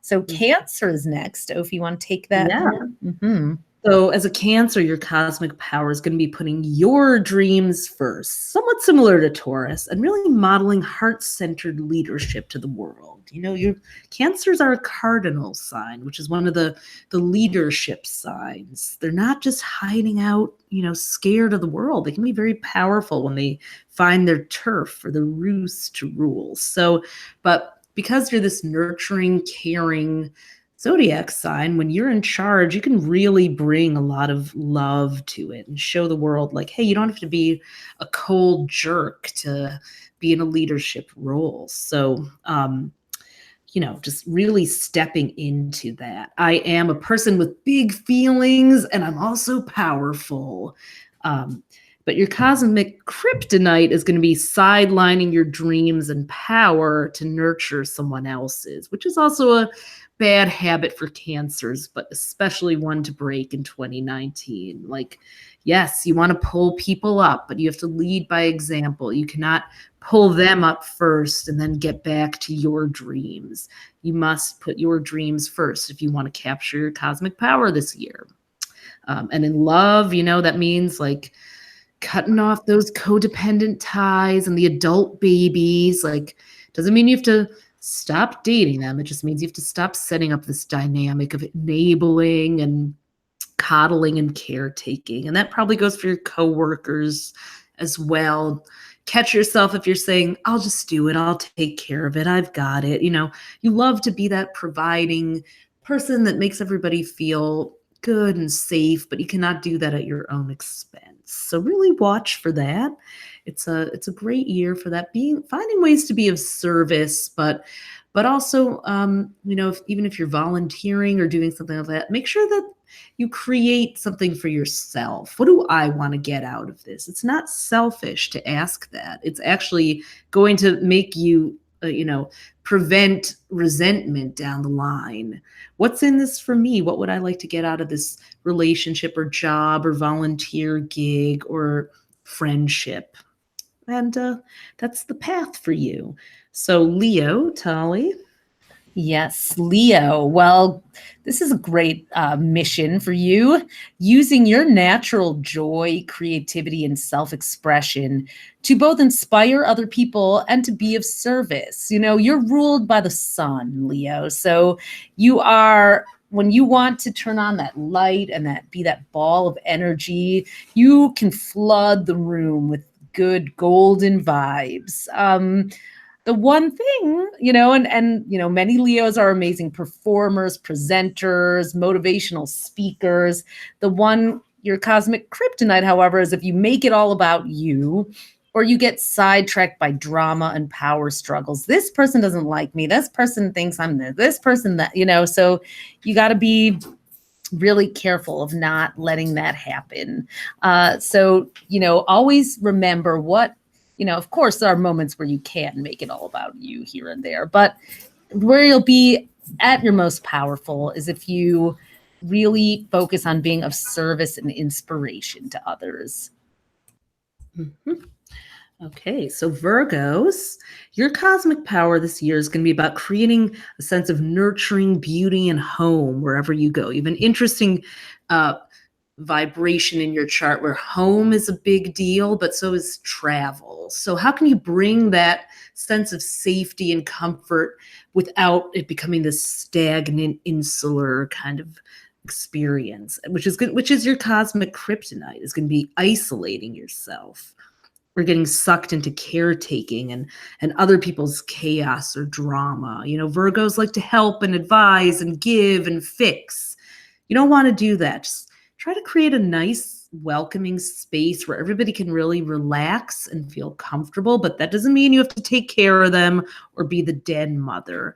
So Cancer is next. If you want to take that. Yeah. Mm-hmm. So as a Cancer, your cosmic power is going to be putting your dreams first, somewhat similar to Taurus, and really modeling heart-centered leadership to the world. Your Cancers are a cardinal sign, which is one of the leadership signs. They're not just hiding out, scared of the world. They can be very powerful when they find their turf or the roost to rule. So, but because you're this nurturing, caring zodiac sign, when you're in charge, you can really bring a lot of love to it and show the world like, hey, you don't have to be a cold jerk to be in a leadership role. So, just really stepping into that. I am a person with big feelings and I'm also powerful. But your cosmic kryptonite is going to be sidelining your dreams and power to nurture someone else's, which is also a bad habit for Cancers, but especially one to break in 2019. Like, yes, you want to pull people up, but you have to lead by example. You cannot pull them up first and then get back to your dreams. You must put your dreams first if you want to capture your cosmic power this year. And in love, that means like cutting off those codependent ties and the adult babies. Like, doesn't mean you have to stop dating them. It just means you have to stop setting up this dynamic of enabling and coddling and caretaking. And that probably goes for your coworkers as well. Catch yourself if you're saying, I'll just do it. I'll take care of it. I've got it. You love to be that providing person that makes everybody feel good and safe, but you cannot do that at your own expense. So really watch for that. It's a great year for that, finding ways to be of service, but also, even if you're volunteering or doing something like that, make sure that you create something for yourself. What do I want to get out of this? It's not selfish to ask that. It's actually going to make you prevent resentment down the line. What's in this for me? What would I like to get out of this relationship or job or volunteer gig or friendship? And that's the path for you. So Leo, Tali. Yes, Leo. Well, this is a great mission for you, using your natural joy, creativity, and self-expression to both inspire other people and to be of service. You're ruled by the sun, Leo. So you are, when you want to turn on that light and be that ball of energy, you can flood the room with good golden vibes. The one thing, and many Leos are amazing performers, presenters, motivational speakers. Your cosmic kryptonite, however, is if you make it all about you, or you get sidetracked by drama and power struggles. This person doesn't like me. This person thinks I'm this person that, so you got to be really careful of not letting that happen. So always remember of course, there are moments where you can make it all about you here and there, but where you'll be at your most powerful is if you really focus on being of service and inspiration to others. Mm-hmm. Okay, so Virgos, your cosmic power this year is going to be about creating a sense of nurturing beauty and home wherever you go. You have an interesting vibration in your chart where home is a big deal, but so is travel. So how can you bring that sense of safety and comfort without it becoming this stagnant, insular kind of experience, which is good, which is your cosmic kryptonite, is going to be isolating yourself. We're getting sucked into caretaking and other people's chaos or drama. Virgos like to help and advise and give and fix. You don't want to do that. Just try to create a nice, welcoming space where everybody can really relax and feel comfortable, but that doesn't mean you have to take care of them or be the den mother.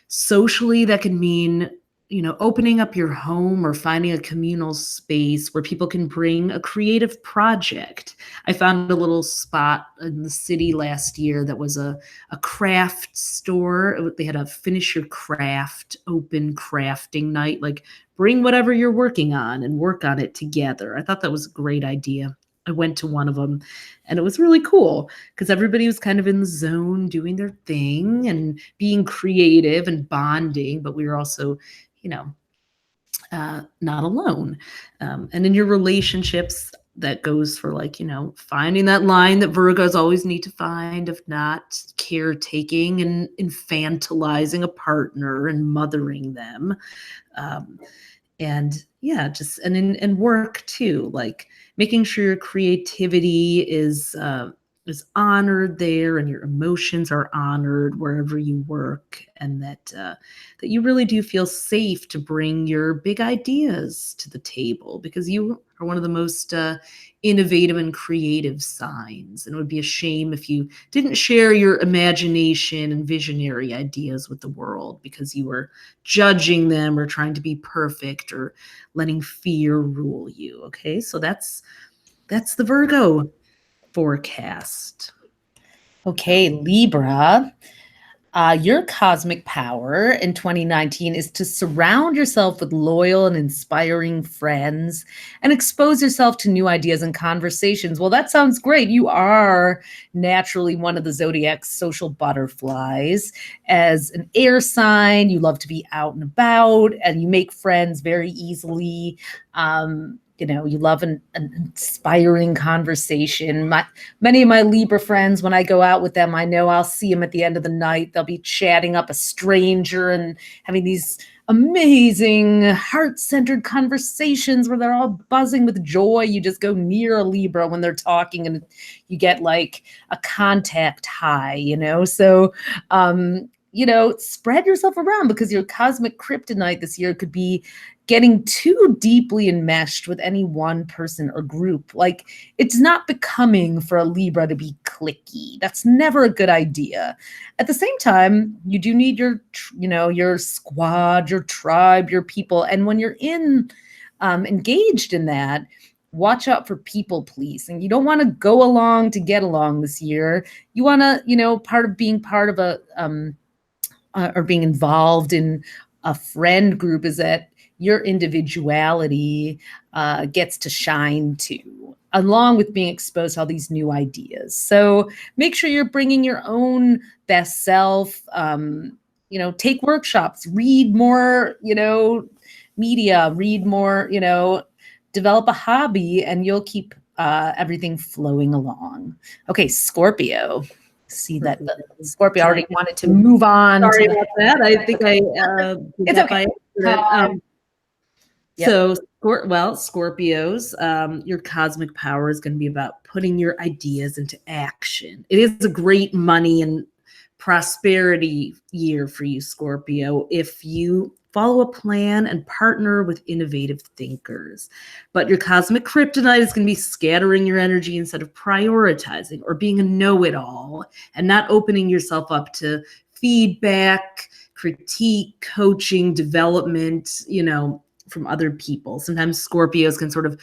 Socially, that can mean opening up your home or finding a communal space where people can bring a creative project. I found a little spot in the city last year that was a craft store. They had a finish your craft, open crafting night, like bring whatever you're working on and work on it together. I thought that was a great idea. I went to one of them and it was really cool because everybody was kind of in the zone doing their thing and being creative and bonding, but we were also not alone. And in your relationships, that goes for finding that line that Virgos always need to find of not caretaking and infantilizing a partner and mothering them. And work too, like making sure your creativity is honored there and your emotions are honored wherever you work, and that you really do feel safe to bring your big ideas to the table because you are one of the most innovative and creative signs. And it would be a shame if you didn't share your imagination and visionary ideas with the world because you were judging them or trying to be perfect or letting fear rule you. Okay, so that's the Virgo forecast. Okay, Libra. Your cosmic power in 2019 is to surround yourself with loyal and inspiring friends and expose yourself to new ideas and conversations. Well, that sounds great. You are naturally one of the zodiac's social butterflies. As an air sign, you love to be out and about and you make friends very easily. You love an inspiring conversation. Many of my Libra friends, when I go out with them, I know I'll see them at the end of the night. They'll be chatting up a stranger and having these amazing heart-centered conversations where they're all buzzing with joy. You just go near a Libra when they're talking and you get like a contact high, So, spread yourself around because your cosmic kryptonite this year could be getting too deeply enmeshed with any one person or group. Like, it's not becoming for a Libra to be cliquey. That's never a good idea. At the same time, you do need your squad, your tribe, your people. And when you're engaged in that, watch out for people pleasing. You don't want to go along to get along this year. You want to, being part of or being involved in a friend group is that your individuality gets to shine too, along with being exposed to all these new ideas. So make sure you're bringing your own best self. Take workshops, read more, media, read more, develop a hobby, and you'll keep everything flowing along. Okay, Scorpio. See that Scorpio already wanted to move on. Sorry about that. I think I it's okay. So, Scorpios, your cosmic power is going to be about putting your ideas into action. It is a great money and prosperity year for you, Scorpio, if you follow a plan and partner with innovative thinkers. But your cosmic kryptonite is going to be scattering your energy instead of prioritizing, or being a know-it-all and not opening yourself up to feedback, critique, coaching, development, from other people. Sometimes Scorpios can sort of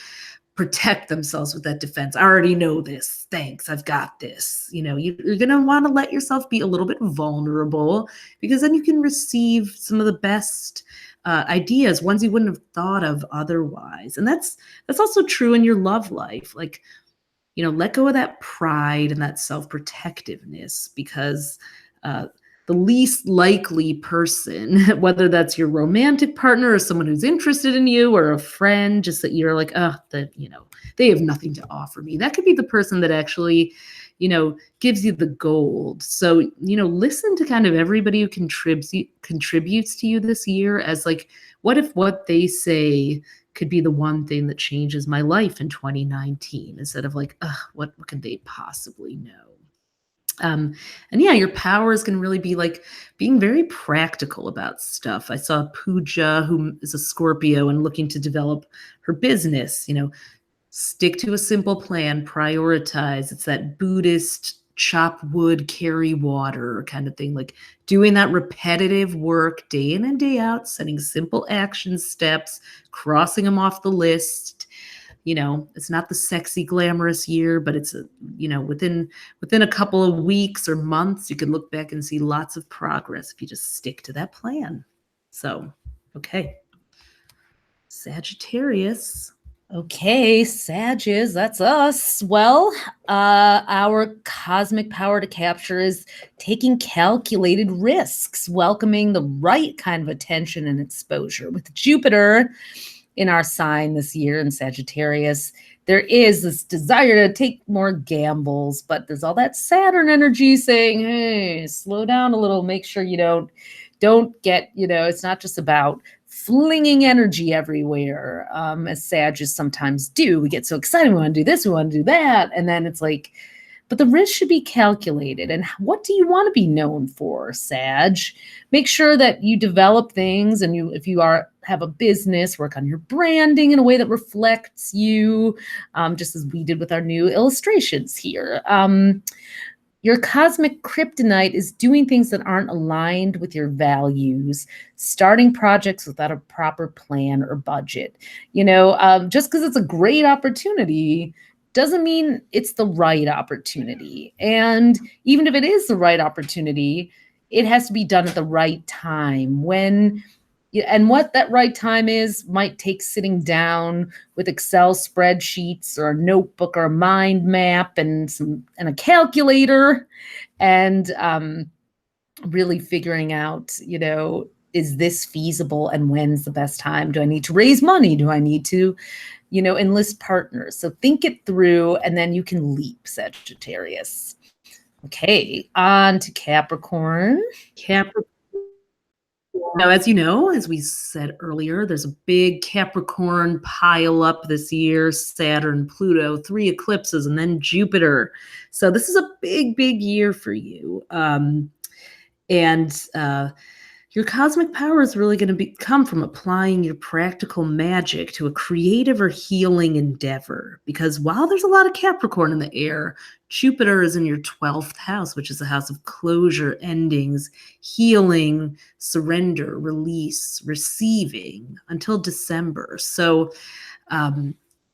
protect themselves with that defense. I already know this. Thanks. I've got this. You're going to want to let yourself be a little bit vulnerable, because then you can receive some of the best ideas, ones you wouldn't have thought of otherwise. And that's also true in your love life. Like, let go of that pride and that self-protectiveness, because the least likely person, whether that's your romantic partner or someone who's interested in you or a friend, just that you're like, they have nothing to offer me. That could be the person that actually, gives you the gold. So, listen to kind of everybody who contributes to you this year as like, what if what they say could be the one thing that changes my life in 2019, instead of like, what could they possibly know? And yeah, your power is going to really be like being very practical about stuff. I saw Pooja, who is a Scorpio and looking to develop her business, stick to a simple plan, prioritize. It's that Buddhist chop wood, carry water kind of thing, like doing that repetitive work day in and day out, setting simple action steps, crossing them off the list. It's not the sexy, glamorous year, but it's, within a couple of weeks or months, you can look back and see lots of progress if you just stick to that plan. So, okay. Sagittarius. Okay, Sages, that's us. Well, our cosmic power to capture is taking calculated risks, welcoming the right kind of attention and exposure. With Jupiter in our sign this year in Sagittarius, there is this desire to take more gambles, but there's all that Saturn energy saying, hey, slow down a little, make sure you don't get, it's not just about flinging energy everywhere, as Sages sometimes do. We get so excited, we want to do this, we want to do that, and then it's like, but the risk should be calculated. And what do you want to be known for, Sag? Make sure that you develop things, and if you have a business, work on your branding in a way that reflects you, just as we did with our new illustrations here. Your cosmic kryptonite is doing things that aren't aligned with your values, starting projects without a proper plan or budget. Just because it's a great opportunity doesn't mean it's the right opportunity. And even if it is the right opportunity, it has to be done at the right time. And what that right time is might take sitting down with Excel spreadsheets or a notebook or a mind map and a calculator, and really figuring out, is this feasible, and when's the best time? Do I need to raise money? Do I need to, enlist partners? So think it through, and then you can leap, Sagittarius. Okay, on to Capricorn. Now, as you know, as we said earlier, there's a big Capricorn pile up this year: Saturn, Pluto, 3 eclipses, and then Jupiter. So this is a big, big year for you. Your cosmic power is really going to come from applying your practical magic to a creative or healing endeavor. Because while there's a lot of Capricorn in the air, Jupiter is in your 12th house, which is a house of closure, endings, healing, surrender, release, receiving, until December. So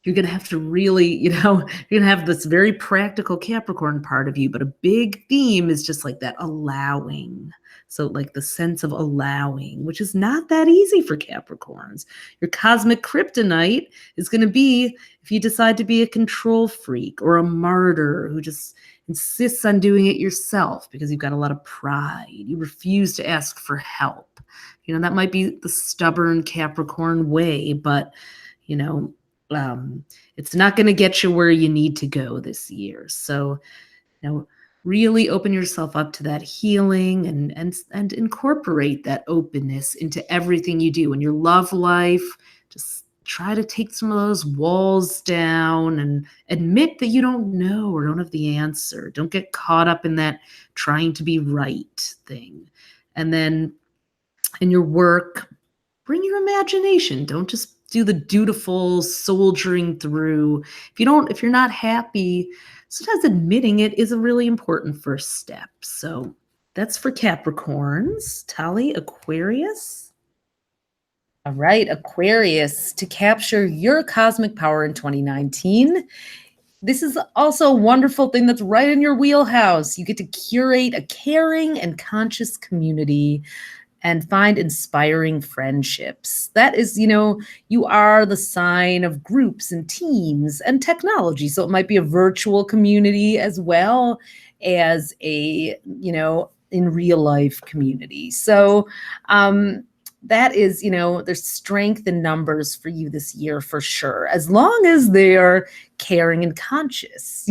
you're going to have to really, you're going to have this very practical Capricorn part of you, but a big theme is just like that allowing. So like the sense of allowing, which is not that easy for Capricorns. Your cosmic kryptonite is going to be if you decide to be a control freak or a martyr who just insists on doing it yourself because you've got a lot of pride. You refuse to ask for help. That might be the stubborn Capricorn way, but, it's not going to get you where you need to go this year. So, really open yourself up to that healing and incorporate that openness into everything you do in your love life. Just try to take some of those walls down and admit that you don't know or don't have the answer. Don't get caught up in that trying to be right thing. And then in your work, bring your imagination. Don't just do the dutiful soldiering through. If you're not happy, sometimes admitting it is a really important first step. So that's for Capricorns. Tali, Aquarius. All right, Aquarius, to capture your cosmic power in 2019. This is also a wonderful thing that's right in your wheelhouse. You get to curate a caring and conscious community and find inspiring friendships. That is, you are the sign of groups and teams and technology. So it might be a virtual community as well as a, in real life community. So that is, there's strength in numbers for you this year for sure, as long as they are caring and conscious,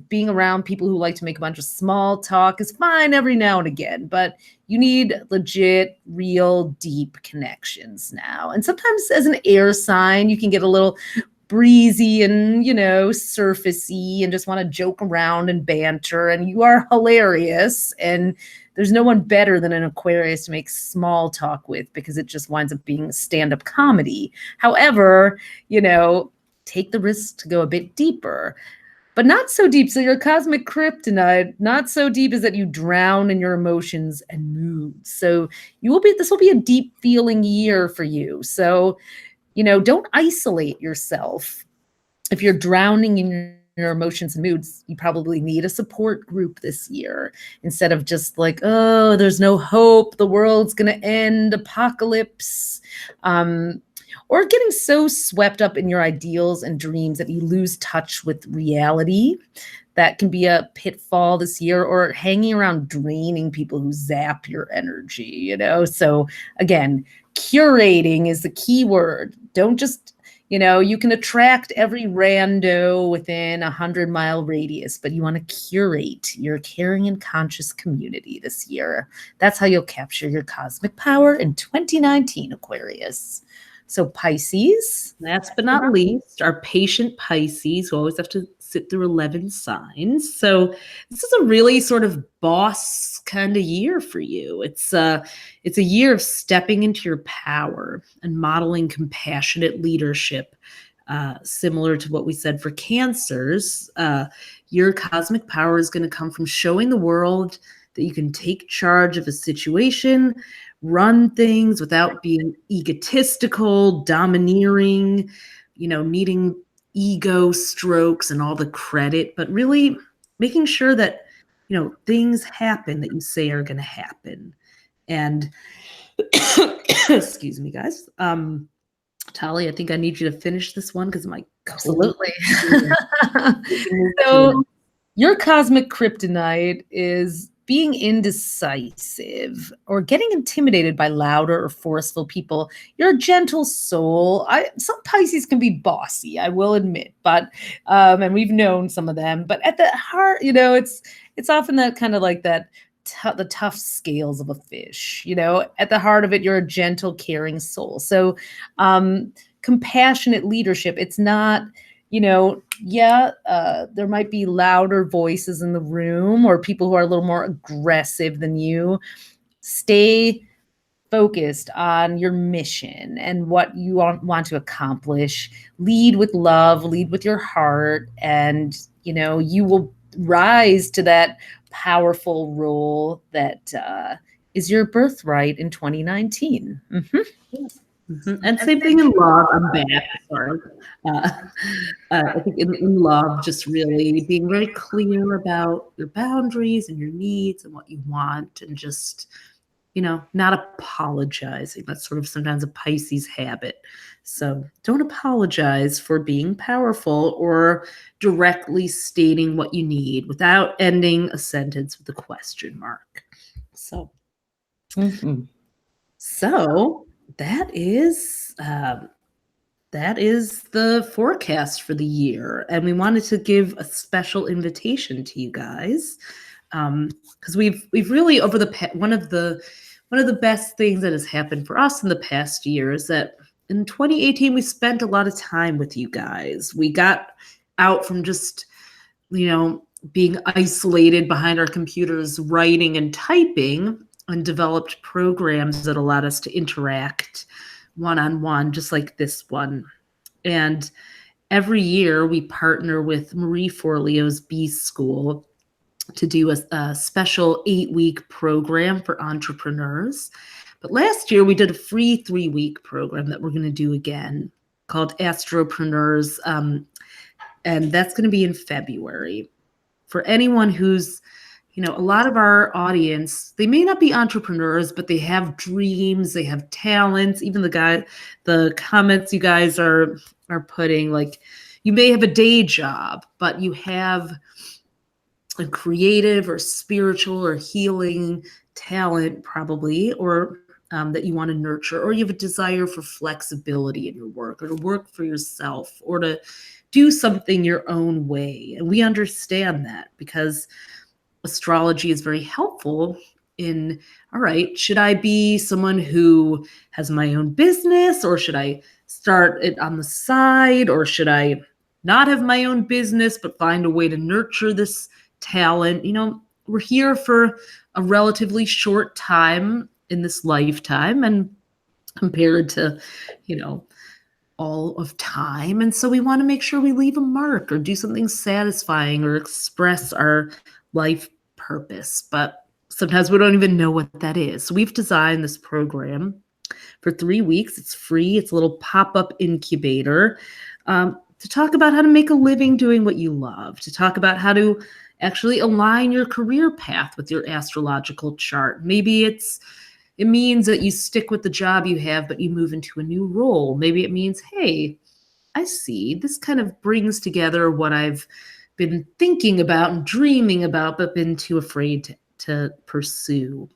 being around people who like to make a bunch of small talk is fine every now and again, but you need legit, real, deep connections now. And sometimes as an air sign, you can get a little breezy and, surfacey and just want to joke around and banter, and you are hilarious. And there's no one better than an Aquarius to make small talk with because it just winds up being stand-up comedy. However, take the risk to go a bit deeper. But not so deep. So your cosmic kryptonite, not so deep as that you drown in your emotions and moods. So this will be a deep feeling year for you. So, don't isolate yourself. If you're drowning in your emotions and moods, you probably need a support group this year instead of just like, oh, there's no hope, the world's going to end, apocalypse. Or getting so swept up in your ideals and dreams that you lose touch with reality. That can be a pitfall this year, or hanging around draining people who zap your energy, So again, curating is the key word. Don't just, you can attract every rando within 100-mile radius, but you want to curate your caring and conscious community this year. That's how you'll capture your cosmic power in 2019, Aquarius. So Pisces. Last but not least, our patient Pisces, who always have to sit through 11 signs. So this is a really sort of boss kind of year for you. It's a year of stepping into your power and modeling compassionate leadership, similar to what we said for Cancers. Your cosmic power is going to come from showing the world that you can take charge of a situation, run things without being egotistical, domineering, needing ego strokes and all the credit, but really making sure that, things happen that you say are going to happen. And excuse me, guys. Tali, I think I need you to finish this one because my absolutely. So your cosmic kryptonite is being indecisive or getting intimidated by louder or forceful people. You're a gentle soul. Some Pisces can be bossy, I will admit, but and we've known some of them. But at the heart, it's often that kind of like that the tough scales of a fish. At the heart of it, you're a gentle, caring soul. So compassionate leadership. It's not. There might be louder voices in the room or people who are a little more aggressive than you. Stay focused on your mission and what you want to accomplish. Lead with love, lead with your heart, and, you will rise to that powerful role that is your birthright in 2019. Mm-hmm. And same thing in love. I'm back. Sorry. I think in love, just really being very clear about your boundaries and your needs and what you want, and just, not apologizing. That's sort of sometimes a Pisces habit. So don't apologize for being powerful or directly stating what you need without ending a sentence with a question mark. So, so that is the forecast for the year, and we wanted to give a special invitation to you guys, because we've really over the one of the best things that has happened for us in the past year is that in 2018 we spent a lot of time with you guys. We got out from just being isolated behind our computers writing and typing, and developed programs that allowed us to interact one-on-one, just like this one. And every year we partner with Marie Forleo's B School to do a special 8-week program for entrepreneurs. But last year we did a free 3-week program that we're going to do again called Astropreneurs. And that's going to be in February. For anyone who's, a lot of our audience, they may not be entrepreneurs, but they have dreams, they have talents. Even the comments you guys are putting, like, you may have a day job, but you have a creative or spiritual or healing talent probably, or that you want to nurture, or you have a desire for flexibility in your work, or to work for yourself, or to do something your own way. And we understand that, because astrology is very helpful in, all right, should I be someone who has my own business, or should I start it on the side, or should I not have my own business but find a way to nurture this talent? We're here for a relatively short time in this lifetime, and compared to, all of time. And so we want to make sure we leave a mark or do something satisfying or express our life purpose. But sometimes we don't even know what that is. So we've designed this program for 3 weeks. It's free. It's a little pop-up incubator to talk about how to make a living doing what you love, to talk about how to actually align your career path with your astrological chart. Maybe it means that you stick with the job you have, but you move into a new role. Maybe it means, hey, I see, this kind of brings together what I've been thinking about and dreaming about, but been too afraid to pursue.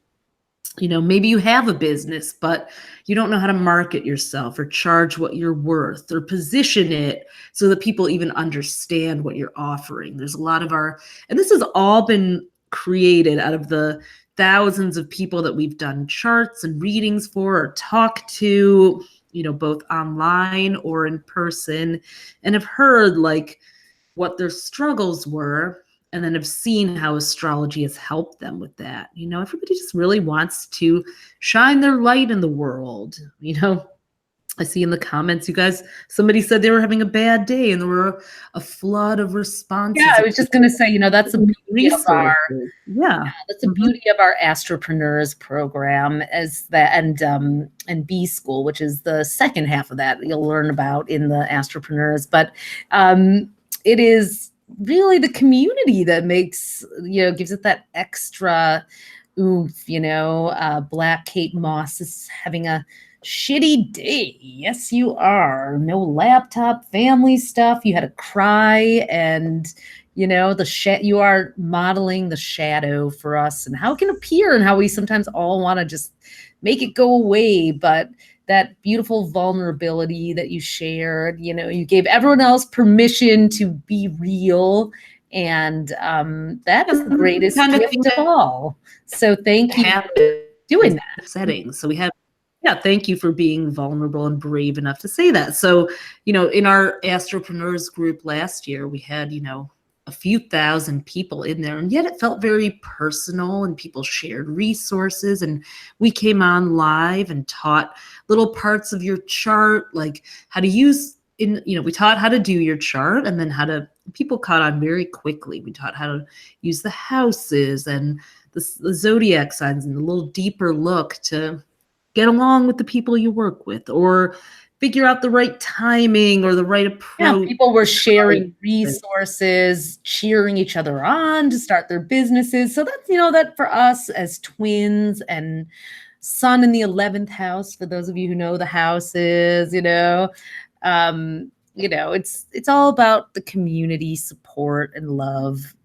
Maybe you have a business, but you don't know how to market yourself or charge what you're worth or position it so that people even understand what you're offering. There's a lot of and this has all been created out of the thousands of people that we've done charts and readings for or talked to, both online or in person, and have heard what their struggles were, and then have seen how astrology has helped them with that. Everybody just really wants to shine their light in the world. I see in the comments, you guys, somebody said they were having a bad day and there were a flood of responses. Yeah, I was just going to say, that's a beauty of our, that's a beauty of our Astropreneurs program, and B School, which is the second half of that you'll learn about in the Astropreneurs. But it is really the community that makes, gives it that extra oomph. Black Kate Moss is having a shitty day. Yes, you are. No laptop, family stuff. You had to cry, and you are modeling the shadow for us and how it can appear, and how we sometimes all want to just make it go away. But that beautiful vulnerability that you shared, you gave everyone else permission to be real. And that is the greatest gift of all. So thank you for doing that. Setting. So we have, thank you for being vulnerable and brave enough to say that. So, in our Astropreneurs group last year, we had, a few thousand people in there, and yet it felt very personal, and people shared resources, and we came on live and taught little parts of your chart, like how to use we taught how to do your chart, and then people caught on very quickly. We taught how to use the houses and the zodiac signs, and a little deeper look to get along with the people you work with, or figure out the right timing or the right approach. Yeah, people were sharing resources, cheering each other on to start their businesses. So that's, that for us as twins, and Sun in the 11th house, for those of you who know the houses, it's all about the community support and love.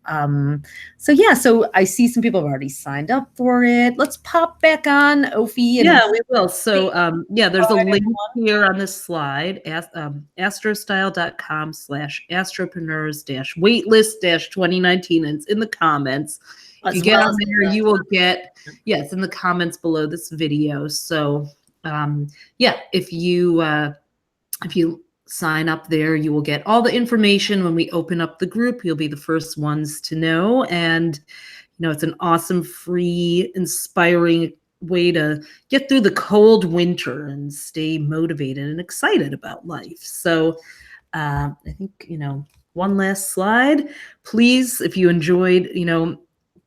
So I see some people have already signed up for it. Let's pop back on, Ophi. Yeah, we will. So there's a link here on this slide, astrostyle.com/astropreneurs-waitlist-2019, and it's in the comments. If you get on there, you will get, it's in the comments below this video. So if you sign up there, you will get all the information when we open up the group. You'll be the first ones to know. And, it's an awesome, free, inspiring way to get through the cold winter and stay motivated and excited about life. So I think, one last slide. Please, if you enjoyed,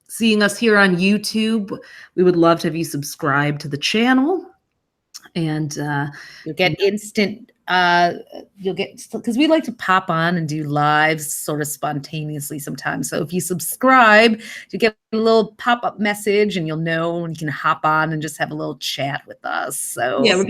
seeing us here on YouTube, we would love to have you subscribe to the channel. And you'll get instant, because we like to pop on and do lives sort of spontaneously sometimes. So if you subscribe, you get a little pop-up message, and you'll know when you can hop on and just have a little chat with us. So yeah,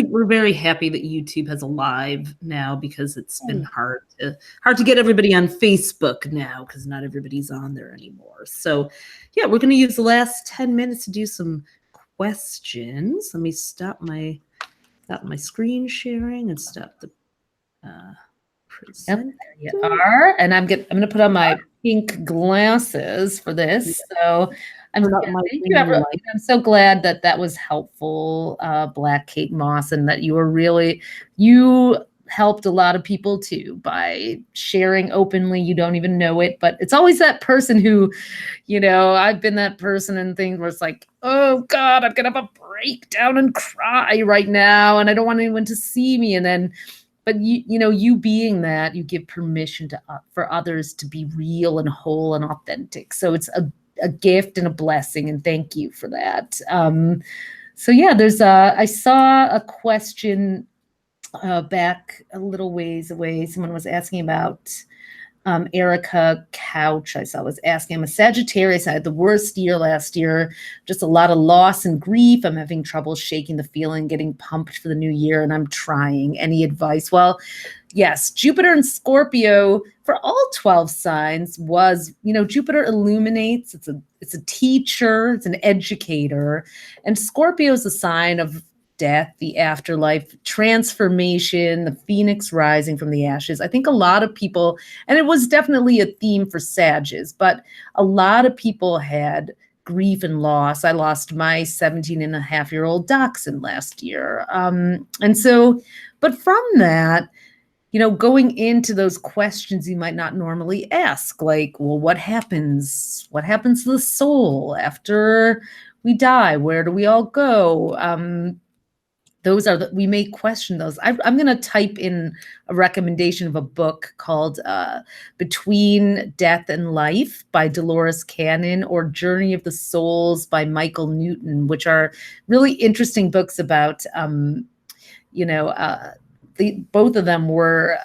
we're very happy that YouTube has a live now, because it's been hard to get everybody on Facebook now, because not everybody's on there anymore. So yeah, we're going to use the last 10 minutes to do some questions. Let me stop my screen sharing and stop the present. Yep, there you are. And I'm going to put on my pink glasses for this. So I'm so glad that was helpful, Black Kate Moss, and that you helped a lot of people too by sharing openly. You don't even know it, but it's always that person who, I've been that person and things where it's like, oh God, I'm gonna have a breakdown and cry right now, and I don't want anyone to see me. And then, but you being that, you give permission for others to be real and whole and authentic. So it's a gift and a blessing, and thank you for that. So yeah, I saw a question back a little ways away. Someone was asking about Erica Couch. I was asking, I'm a Sagittarius. I had the worst year last year, just a lot of loss and grief. I'm having trouble shaking the feeling, getting pumped for the new year, and I'm trying. Any advice? Well, yes, Jupiter and Scorpio for all 12 signs was, Jupiter illuminates. It's a teacher, it's an educator, and Scorpio is a sign of death, the afterlife, transformation, the phoenix rising from the ashes. I think a lot of people, and it was definitely a theme for Sages, but a lot of people had grief and loss. I lost my 17-and-a-half-year-old dachshund last year. But from that, going into those questions you might not normally ask, like, well, what happens to the soul after we die? Where do we all go? We may question those. I'm going to type in a recommendation of a book called Between Death and Life by Dolores Cannon, or Journey of the Souls by Michael Newton, which are really interesting books about, both of them were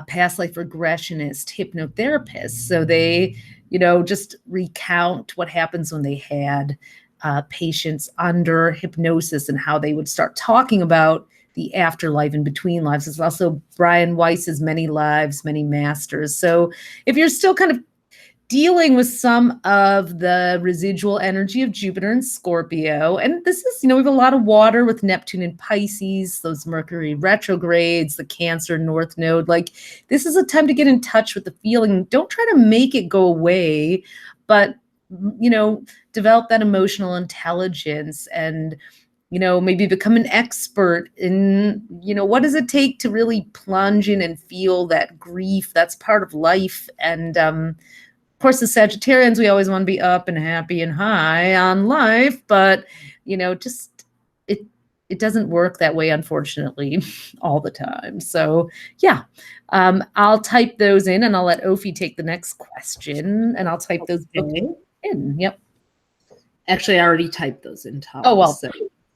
past life regressionist hypnotherapists. So they, just recount what happens when they had patients under hypnosis and how they would start talking about the afterlife and between lives. There's also Brian Weiss's Many Lives, Many Masters. So if you're still kind of dealing with some of the residual energy of Jupiter and Scorpio, and this is, we have a lot of water with Neptune and Pisces, those Mercury retrogrades, the Cancer North Node, like this is a time to get in touch with the feeling. Don't try to make it go away, but develop that emotional intelligence and, maybe become an expert in, what does it take to really plunge in and feel that grief? That's part of life. And, of course, the Sagittarians, we always want to be up and happy and high on life, but, it doesn't work that way, unfortunately, all the time. So yeah, I'll type those in and I'll let Ophi take the next question, and I'll type those books in. Yep. Actually, I already typed those in, Tali. Oh, well. So,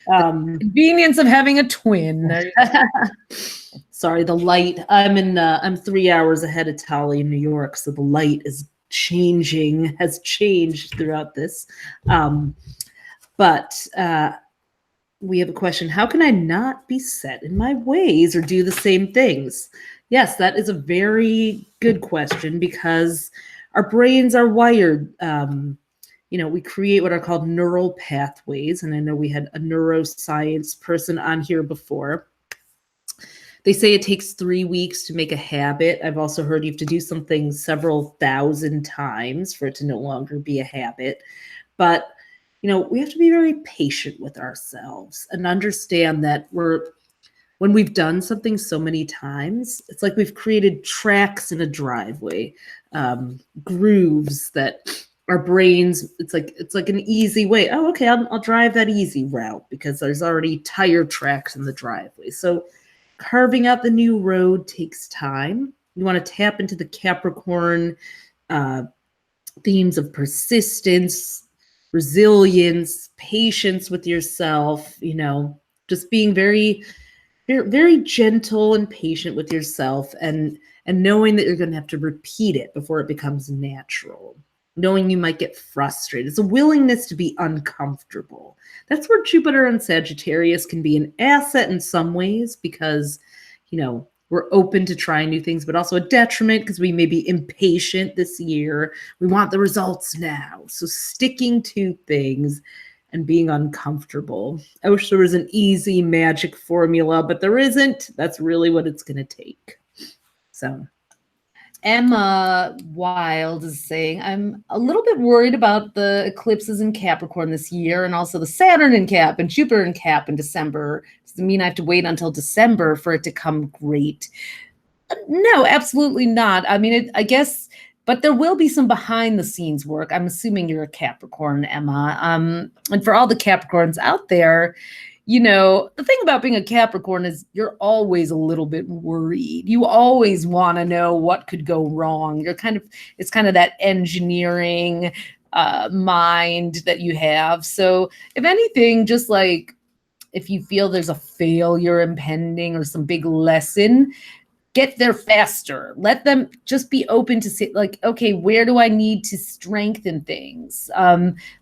convenience of having a twin. sorry, the light. I'm 3 hours ahead of Tali in New York, so the light is has changed throughout this. But we have a question. How can I not be set in my ways or do the same things? Yes, that is a very good question, because our brains are wired. We create what are called neural pathways. And I know we had a neuroscience person on here before. They say it takes 3 weeks to make a habit. I've also heard you have to do something several thousand times for it to no longer be a habit. But we have to be very patient with ourselves and understand that when we've done something so many times, it's like we've created tracks in a driveway, grooves that our brains, it's like an easy way. Oh, okay, I'll drive that easy route because there's already tire tracks in the driveway. So carving out the new road takes time. You want to tap into the Capricorn themes of persistence, resilience, patience with yourself, just being very, very gentle and patient with yourself, and knowing that you're going to have to repeat it before it becomes natural, knowing you might get frustrated. It's a willingness to be uncomfortable. That's where Jupiter and Sagittarius can be an asset in some ways, because, we're open to trying new things, but also a detriment because we may be impatient this year. We want the results now. So sticking to things and being uncomfortable. I wish there was an easy magic formula, but there isn't. That's really what it's going to take. So Emma Wild is saying, I'm a little bit worried about the eclipses in Capricorn this year, and also the Saturn in Cap and Jupiter in Cap in December. Does it mean I have to wait until December for it to come great? No, absolutely not. I mean, I guess, but there will be some behind the scenes work. I'm assuming you're a Capricorn, Emma. And for all the Capricorns out there, the thing about being a Capricorn is you're always a little bit worried. You always want to know what could go wrong. It's kind of that engineering mind that you have. So if anything, just like if you feel there's a failure impending or some big lesson, get there faster. Let them just be open to say, like, okay, where do I need to strengthen things?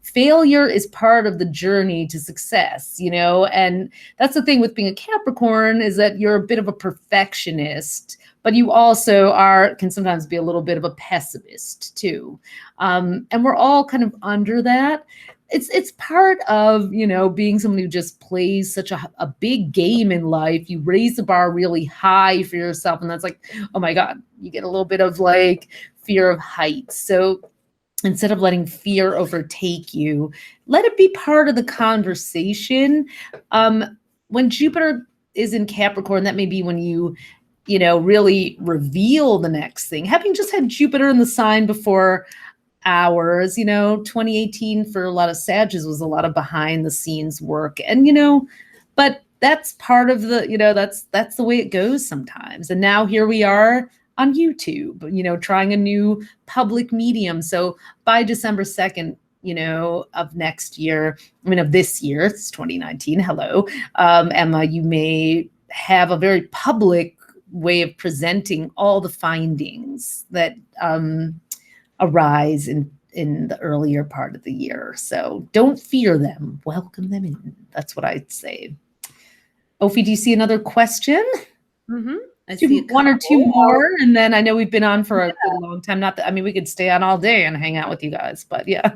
Failure is part of the journey to success, and that's the thing with being a Capricorn, is that you're a bit of a perfectionist, but you also can sometimes be a little bit of a pessimist too. And we're all kind of under that. It's part of, being someone who just plays such a big game in life. You raise the bar really high for yourself, and that's like, oh my God, you get a little bit of like fear of heights. So instead of letting fear overtake you, let it be part of the conversation. When Jupiter is in Capricorn, that may be when you really reveal the next thing. Having just had Jupiter in the sign before hours, 2018 for a lot of Sages was a lot of behind the scenes work, and but that's part of the that's the way it goes sometimes. And now here we are on YouTube, trying a new public medium. So by December 2nd, of next year, of this year, it's 2019. Hello, Emma, you may have a very public way of presenting all the findings that arise in the earlier part of the year. So don't fear them. Welcome them in. That's what I'd say. Ophi, do you see another question? Mm-hmm. I see one or two more, and then I know we've been on for a long time. Not that, we could stay on all day and hang out with you guys, but yeah.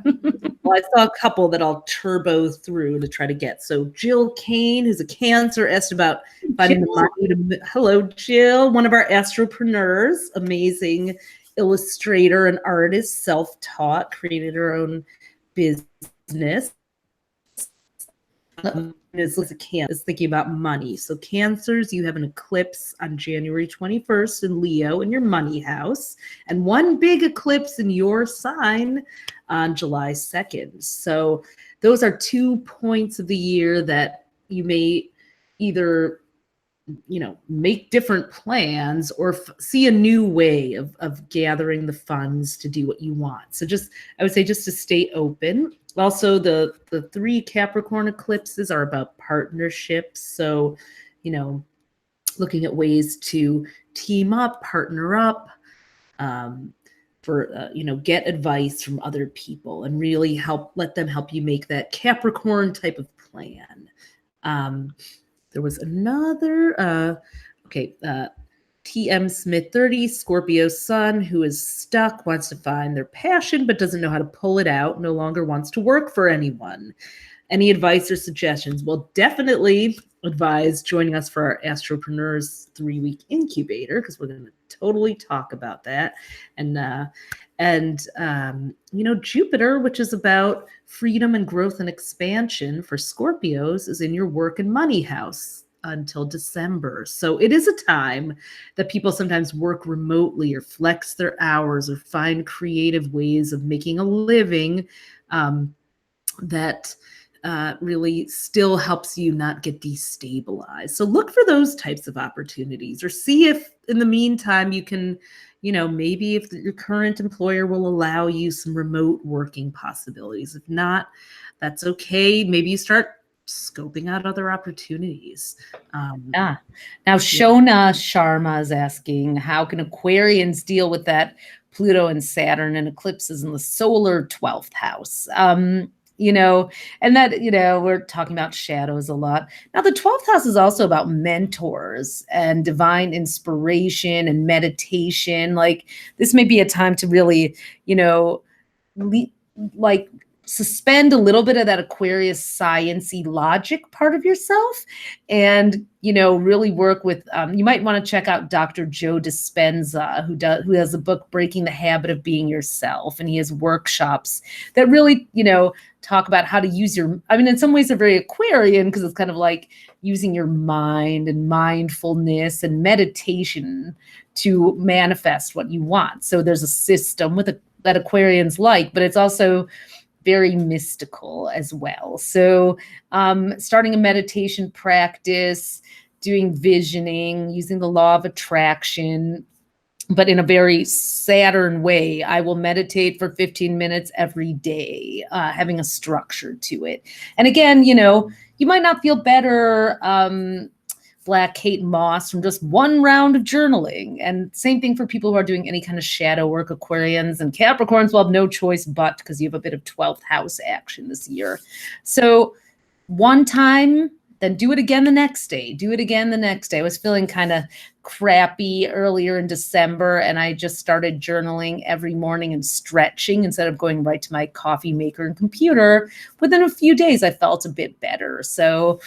Well, I saw a couple that I'll turbo through to try to get. So Jill Kane, who's a Cancer, asked about finding the money to. Hello, Jill, one of our Astropreneurs, amazing illustrator and artist, self-taught, created her own business. Is thinking about money. So Cancers, you have an eclipse on January 21st in Leo in your money house, and one big eclipse in your sign on July 2nd. So those are 2 points of the year that you may either make different plans or see a new way of gathering the funds to do what you want. So I would say just to stay open. Also, the 3 Capricorn eclipses are about partnerships. So, looking at ways to team up, partner up, get advice from other people and really let them help you make that Capricorn type of plan. There was another, TM Smith 30, Scorpio Sun, who is stuck, wants to find their passion, but doesn't know how to pull it out, no longer wants to work for anyone. Any advice or suggestions? Well, definitely advise joining us for our Astropreneurs 3-week incubator, because we're going to totally talk about that. And Jupiter, which is about freedom and growth and expansion for Scorpios, is in your work and money house until December. So it is a time that people sometimes work remotely or flex their hours or find creative ways of making a living that really still helps you not get destabilized. So look for those types of opportunities, or see if in the meantime you can, maybe if your current employer will allow you some remote working possibilities. If not, that's okay. Maybe you start scoping out other opportunities. Now, Shona Sharma is asking, how can Aquarians deal with that Pluto and Saturn and eclipses in the solar 12th house? And that, we're talking about shadows a lot. Now, the 12th house is also about mentors and divine inspiration and meditation. Like, this may be a time to really, suspend a little bit of that Aquarius science-y logic part of yourself and, really work with, you might want to check out Dr. Joe Dispenza, who has a book, Breaking the Habit of Being Yourself. And he has workshops that really, talk about how to use in some ways they're very Aquarian, because it's kind of like using your mind and mindfulness and meditation to manifest what you want. So there's a system that Aquarians like, but it's also very mystical as well. So starting a meditation practice, doing visioning, using the law of attraction, but in a very Saturn way. I will meditate for 15 minutes every day, having a structure to it. And again, you might not feel better, Black Kate Moss, from just one round of journaling. And same thing for people who are doing any kind of shadow work. Aquarians and Capricorns will have no choice but, because you have a bit of 12th house action this year. So one time, then do it again the next day. Do it again the next day. I was feeling kind of crappy earlier in December, and I just started journaling every morning and stretching instead of going right to my coffee maker and computer. Within a few days, I felt a bit better. So,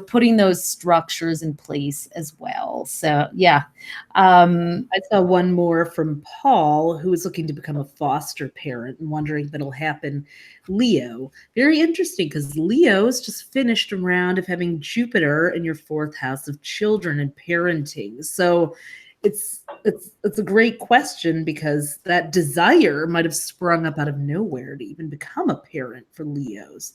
putting those structures in place as well. So, yeah. I saw one more from Paul, who is looking to become a foster parent and wondering if it'll happen. Leo. Very interesting, because Leo has just finished a round of having Jupiter in your 4th house of children and parenting. So it's a great question, because that desire might have sprung up out of nowhere to even become a parent for Leos.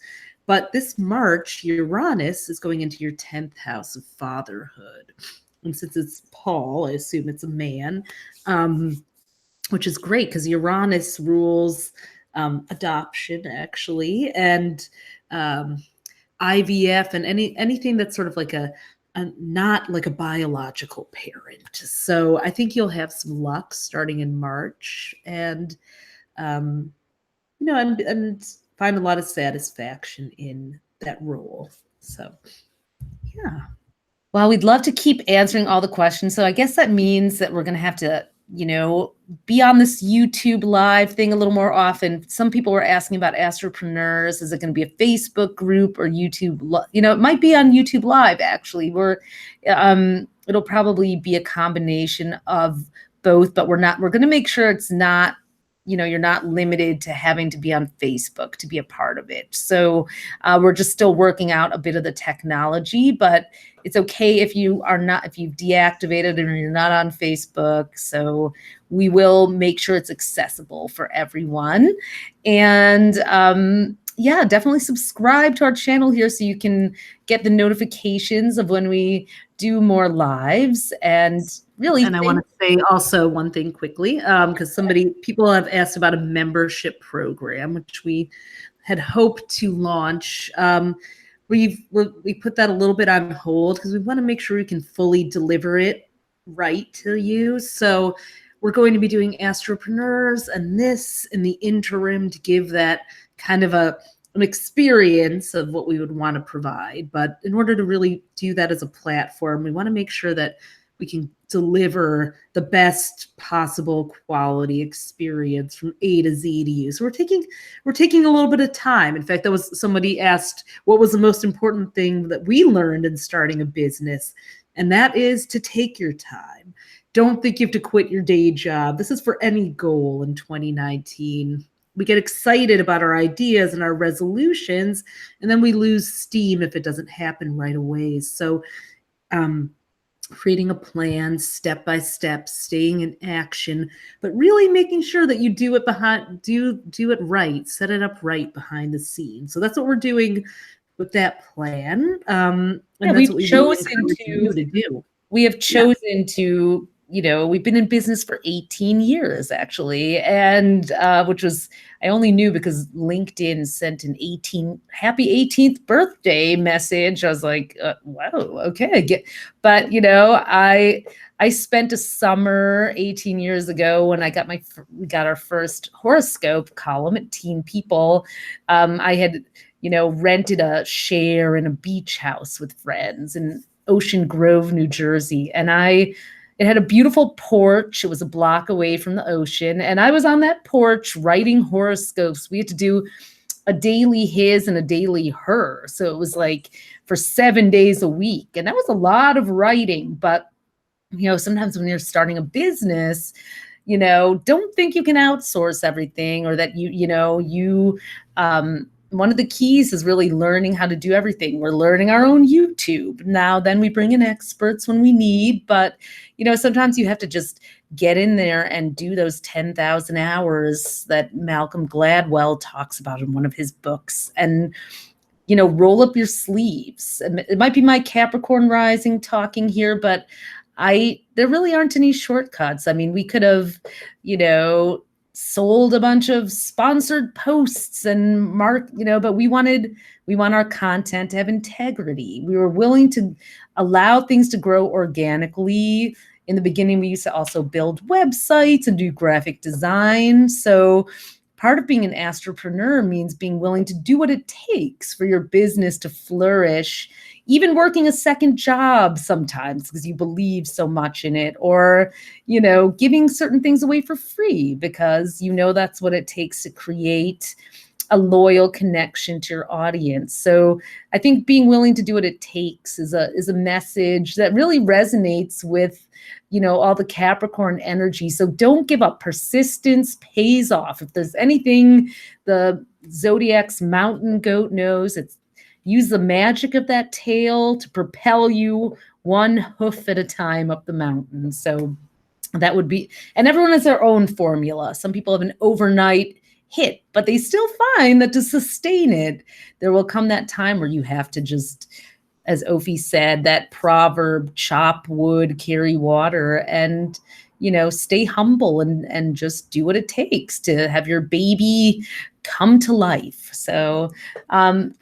But this March, Uranus is going into your 10th house of fatherhood. And since it's Paul, I assume it's a man, which is great, because Uranus rules adoption, actually, and IVF, and anything that's sort of like not like a biological parent. So I think you'll have some luck starting in March, and and find a lot of satisfaction in that role. So, yeah. Well, we'd love to keep answering all the questions. So I guess that means that we're going to have to, be on this YouTube live thing a little more often. Some people were asking about Astropreneurs. Is it going to be a Facebook group or YouTube? It might be on YouTube Live, actually. It'll probably be a combination of both, but we're going to make sure it's not, you're not limited to having to be on Facebook to be a part of it. So we're just still working out a bit of the technology, but it's okay if you've deactivated and you're not on Facebook. So we will make sure it's accessible for everyone. And definitely subscribe to our channel here so you can get the notifications of when we do more lives and really. And I want to say also one thing quickly, because people have asked about a membership program, which we had hoped to launch. We put that a little bit on hold because we want to make sure we can fully deliver it right to you. So we're going to be doing Astropreneurs and this in the interim to give that kind of an experience of what we would want to provide. But in order to really do that as a platform, we want to make sure that we can deliver the best possible quality experience from A to Z to you. So we're taking a little bit of time. In fact, somebody asked what was the most important thing that we learned in starting a business, and that is to take your time. Don't think you have to quit your day job. This is for any goal in 2019. We get excited about our ideas and our resolutions, and then we lose steam if it doesn't happen right away. So creating a plan step by step, staying in action, but really making sure that you do it right, set it up right behind the scenes. So that's what we're doing with that plan. And that's what we've chosen to do. We have chosen to, we've been in business for 18 years, actually, and which was, I only knew because LinkedIn sent an happy 18th birthday message. I was like, wow, okay. But, I spent a summer 18 years ago when we got our first horoscope column at Teen People. I had, rented a share in a beach house with friends in Ocean Grove, New Jersey. And it had a beautiful porch. It was a block away from the ocean. And I was on that porch writing horoscopes. We had to do a daily his and a daily her. So it was like for 7 days a week. And that was a lot of writing. But, sometimes when you're starting a business, don't think you can outsource everything or that one of the keys is really learning how to do everything. We're learning our own YouTube. Now, then we bring in experts when we need, but, sometimes you have to just get in there and do those 10,000 hours that Malcolm Gladwell talks about in one of his books and, roll up your sleeves. And it might be my Capricorn rising talking here, but there really aren't any shortcuts. I mean, we could have, sold a bunch of sponsored posts and but we want our content to have integrity. We were willing to allow things to grow organically. In the beginning, we used to also build websites and do graphic design. So part of being an Astropreneur means being willing to do what it takes for your business to flourish, even working a second job sometimes because you believe so much in it, or, giving certain things away for free because that's what it takes to create a loyal connection to your audience. So I think being willing to do what it takes is a message that really resonates with, all the Capricorn energy. So don't give up. Persistence pays off. If there's anything the zodiac's mountain goat knows, it's use the magic of that tail to propel you one hoof at a time up the mountain. So that would be, and everyone has their own formula. Some people have an overnight hit, but they still find that to sustain it, there will come that time where you have to just, as Ophi said, that proverb, chop wood, carry water, and, stay humble and just do what it takes to have your baby come to life. So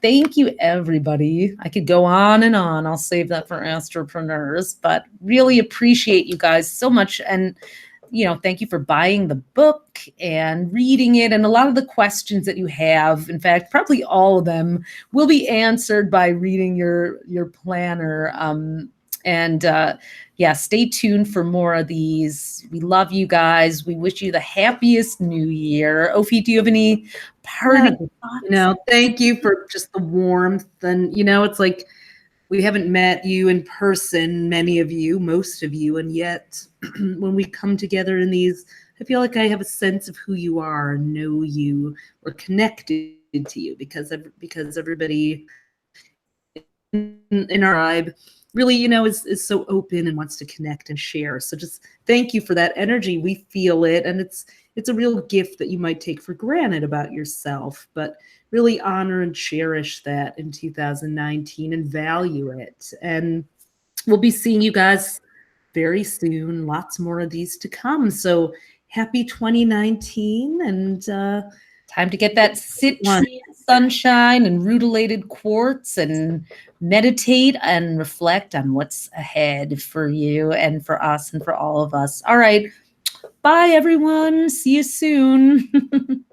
thank you, everybody. I could go on and on. I'll save that for Astropreneurs, but really appreciate you guys so much. And, thank you for buying the book and reading it. And a lot of the questions that you have, in fact, probably all of them will be answered by reading your planner. Stay tuned for more of these. We love you guys. We wish you the happiest new year. Ophi, do you have any parting thoughts? No, thank you for just the warmth. And, it's like we haven't met you in person, many of you, most of you. And yet when we come together in these, I feel like I have a sense of who you are, know you, or connected to you because everybody in our tribe really, is so open and wants to connect and share. So just thank you for that energy. We feel it. And it's a real gift that you might take for granted about yourself, but really honor and cherish that in 2019 and value it. And we'll be seeing you guys very soon. Lots more of these to come. So happy 2019, and time to get that citrus sunshine and rutilated quartz and meditate and reflect on what's ahead for you and for us and for all of us. All right. Bye, everyone. See you soon.